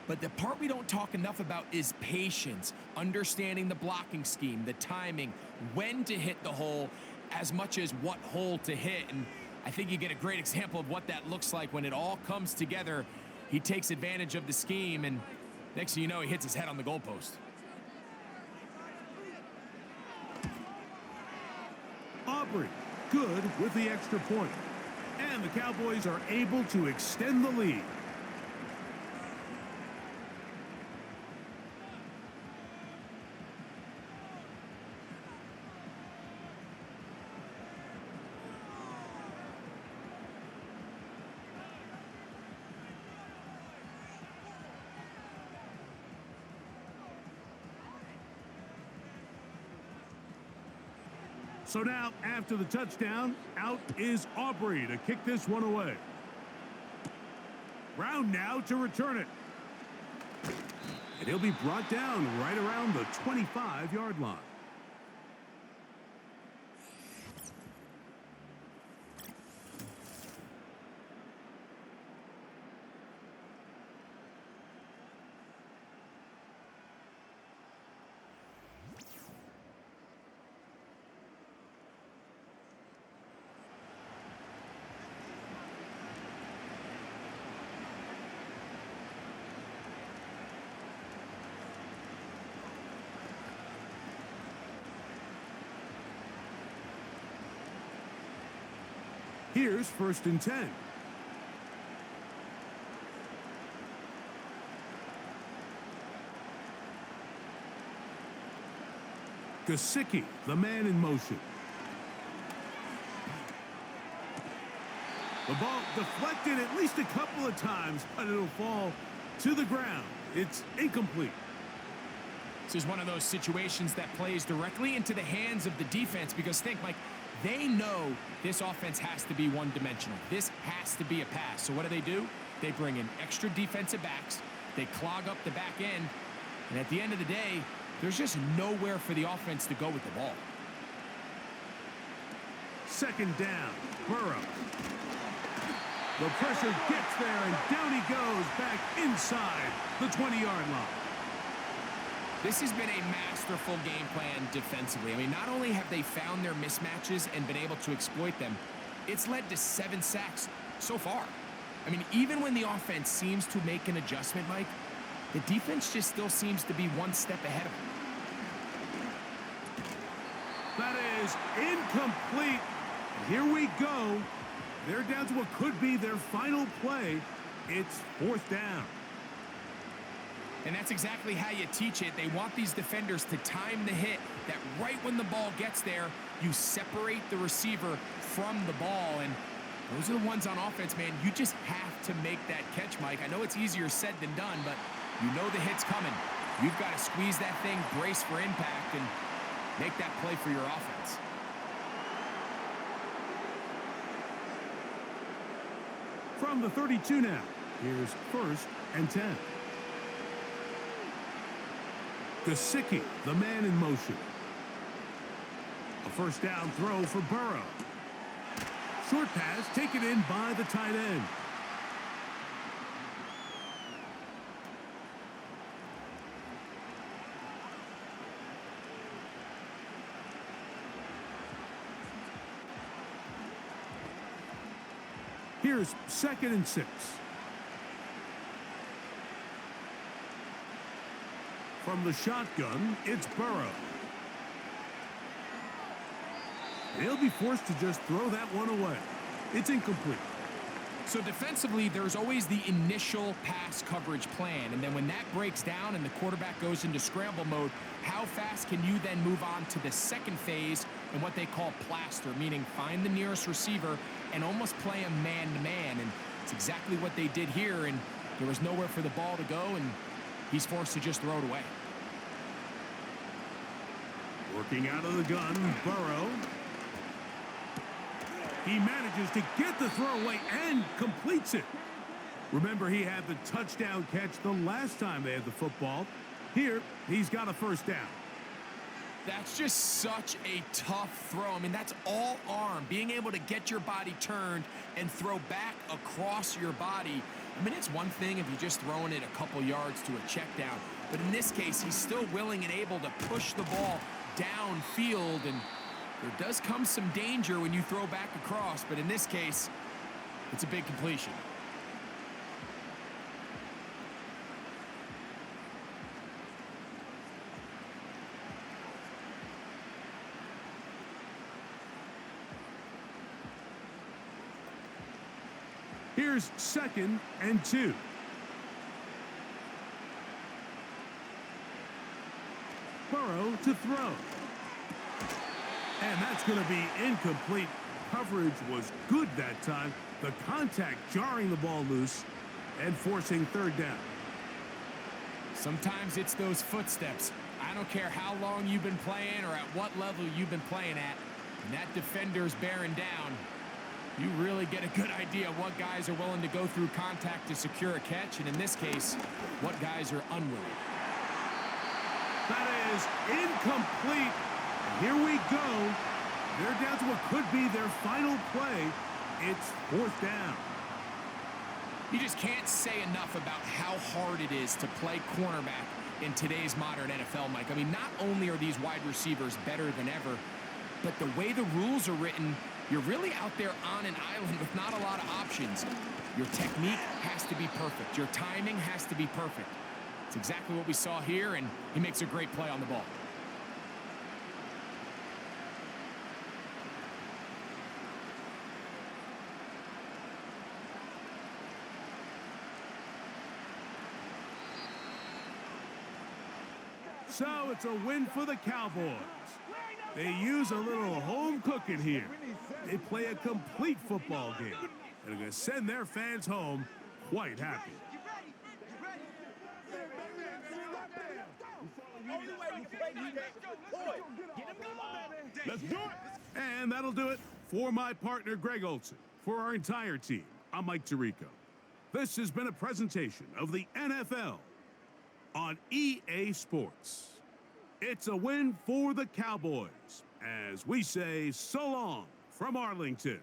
Speaker 2: But the part we don't talk enough about is patience, understanding the blocking scheme, the timing, when to hit the hole, as much as what hole to hit. And I think you get a great example of what that looks like when it all comes together. He takes advantage of the scheme, and next thing you know, he hits his head on the goalpost.
Speaker 1: Aubrey, good with the extra point. And the Cowboys are able to extend the lead. So now, after the touchdown, out is Aubrey to kick this one away. Brown now to return it. And he'll be brought down right around the 25-yard line. Here's 1st and 10. Gesicki, the man in motion. The ball deflected at least a couple of times, but it'll fall to the ground. It's incomplete.
Speaker 2: This is one of those situations that plays directly into the hands of the defense because think, Mike, they know this offense has to be one-dimensional. This has to be a pass. So what do? They bring in extra defensive backs. They clog up the back end. And at the end of the day, there's just nowhere for the offense to go with the ball.
Speaker 1: 2nd down, Burrow. The pressure gets there, and down he goes back inside the 20-yard line.
Speaker 2: This has been a masterful game plan defensively. I mean, not only have they found their mismatches and been able to exploit them, it's led to 7 sacks so far. I mean, even when the offense seems to make an adjustment, Mike, the defense just still seems to be one step ahead of them.
Speaker 1: That is incomplete. Here we go. They're down to what could be their final play. It's 4th down.
Speaker 2: And that's exactly how you teach it. They want these defenders to time the hit, that right when the ball gets there, you separate the receiver from the ball. And those are the ones on offense, man. You just have to make that catch, Mike. I know it's easier said than done, but you know the hit's coming. You've got to squeeze that thing, brace for impact, and make that play for your offense.
Speaker 1: From the 32 now, here's 1st and 10. Gesicki, the man in motion. A 1st down throw for Burrow. Short pass taken in by the tight end. Here's 2nd and 6. From the shotgun, it's Burrow. He'll be forced to just throw that one away. It's incomplete.
Speaker 2: So defensively, there's always the initial pass coverage plan. And then when that breaks down and the quarterback goes into scramble mode, how fast can you then move on to the second phase and what they call plaster, meaning find the nearest receiver and almost play a man-to-man. And It's exactly what they did here, and there was nowhere for the ball to go, and he's forced to just throw it away.
Speaker 1: Working out of the gun, Burrow. He manages to get the throw away and completes it. Remember, he had the touchdown catch the last time they had the football. Here, he's got a first down.
Speaker 2: That's just such a tough throw. I mean, that's all arm. Being able to get your body turned and throw back across your body. I mean, it's one thing if you're just throwing it a couple yards to a check down. But in this case, he's still willing and able to push the ball downfield. And there does come some danger when you throw back across. But in this case, it's a big completion.
Speaker 1: Here's 2nd and 2. Burrow to throw. And that's going to be incomplete. Coverage was good that time. The contact jarring the ball loose and forcing 3rd down.
Speaker 2: Sometimes it's those footsteps. I don't care how long you've been playing or at what level you've been playing at. And that defender's bearing down. You really get a good idea of what guys are willing to go through contact to secure a catch, and in this case, what guys are unwilling.
Speaker 1: That is incomplete. And here we go. They're down to what could be their final play. It's 4th down.
Speaker 2: You just can't say enough about how hard it is to play cornerback in today's modern NFL, Mike. I mean, not only are these wide receivers better than ever, but the way the rules are written, you're really out there on an island with not a lot of options. Your technique has to be perfect. Your timing has to be perfect. It's exactly what we saw here, and he makes a great play on the ball.
Speaker 1: So it's a win for the Cowboys. They use a little home cooking here. They play a complete football game. And are going to send their fans home quite happy.
Speaker 3: Let's do it.
Speaker 1: And that'll do it for my partner, Greg Olson. For our entire team, I'm Mike Tirico. This has been a presentation of the NFL on EA Sports. It's a win for the Cowboys, as we say so long from Arlington.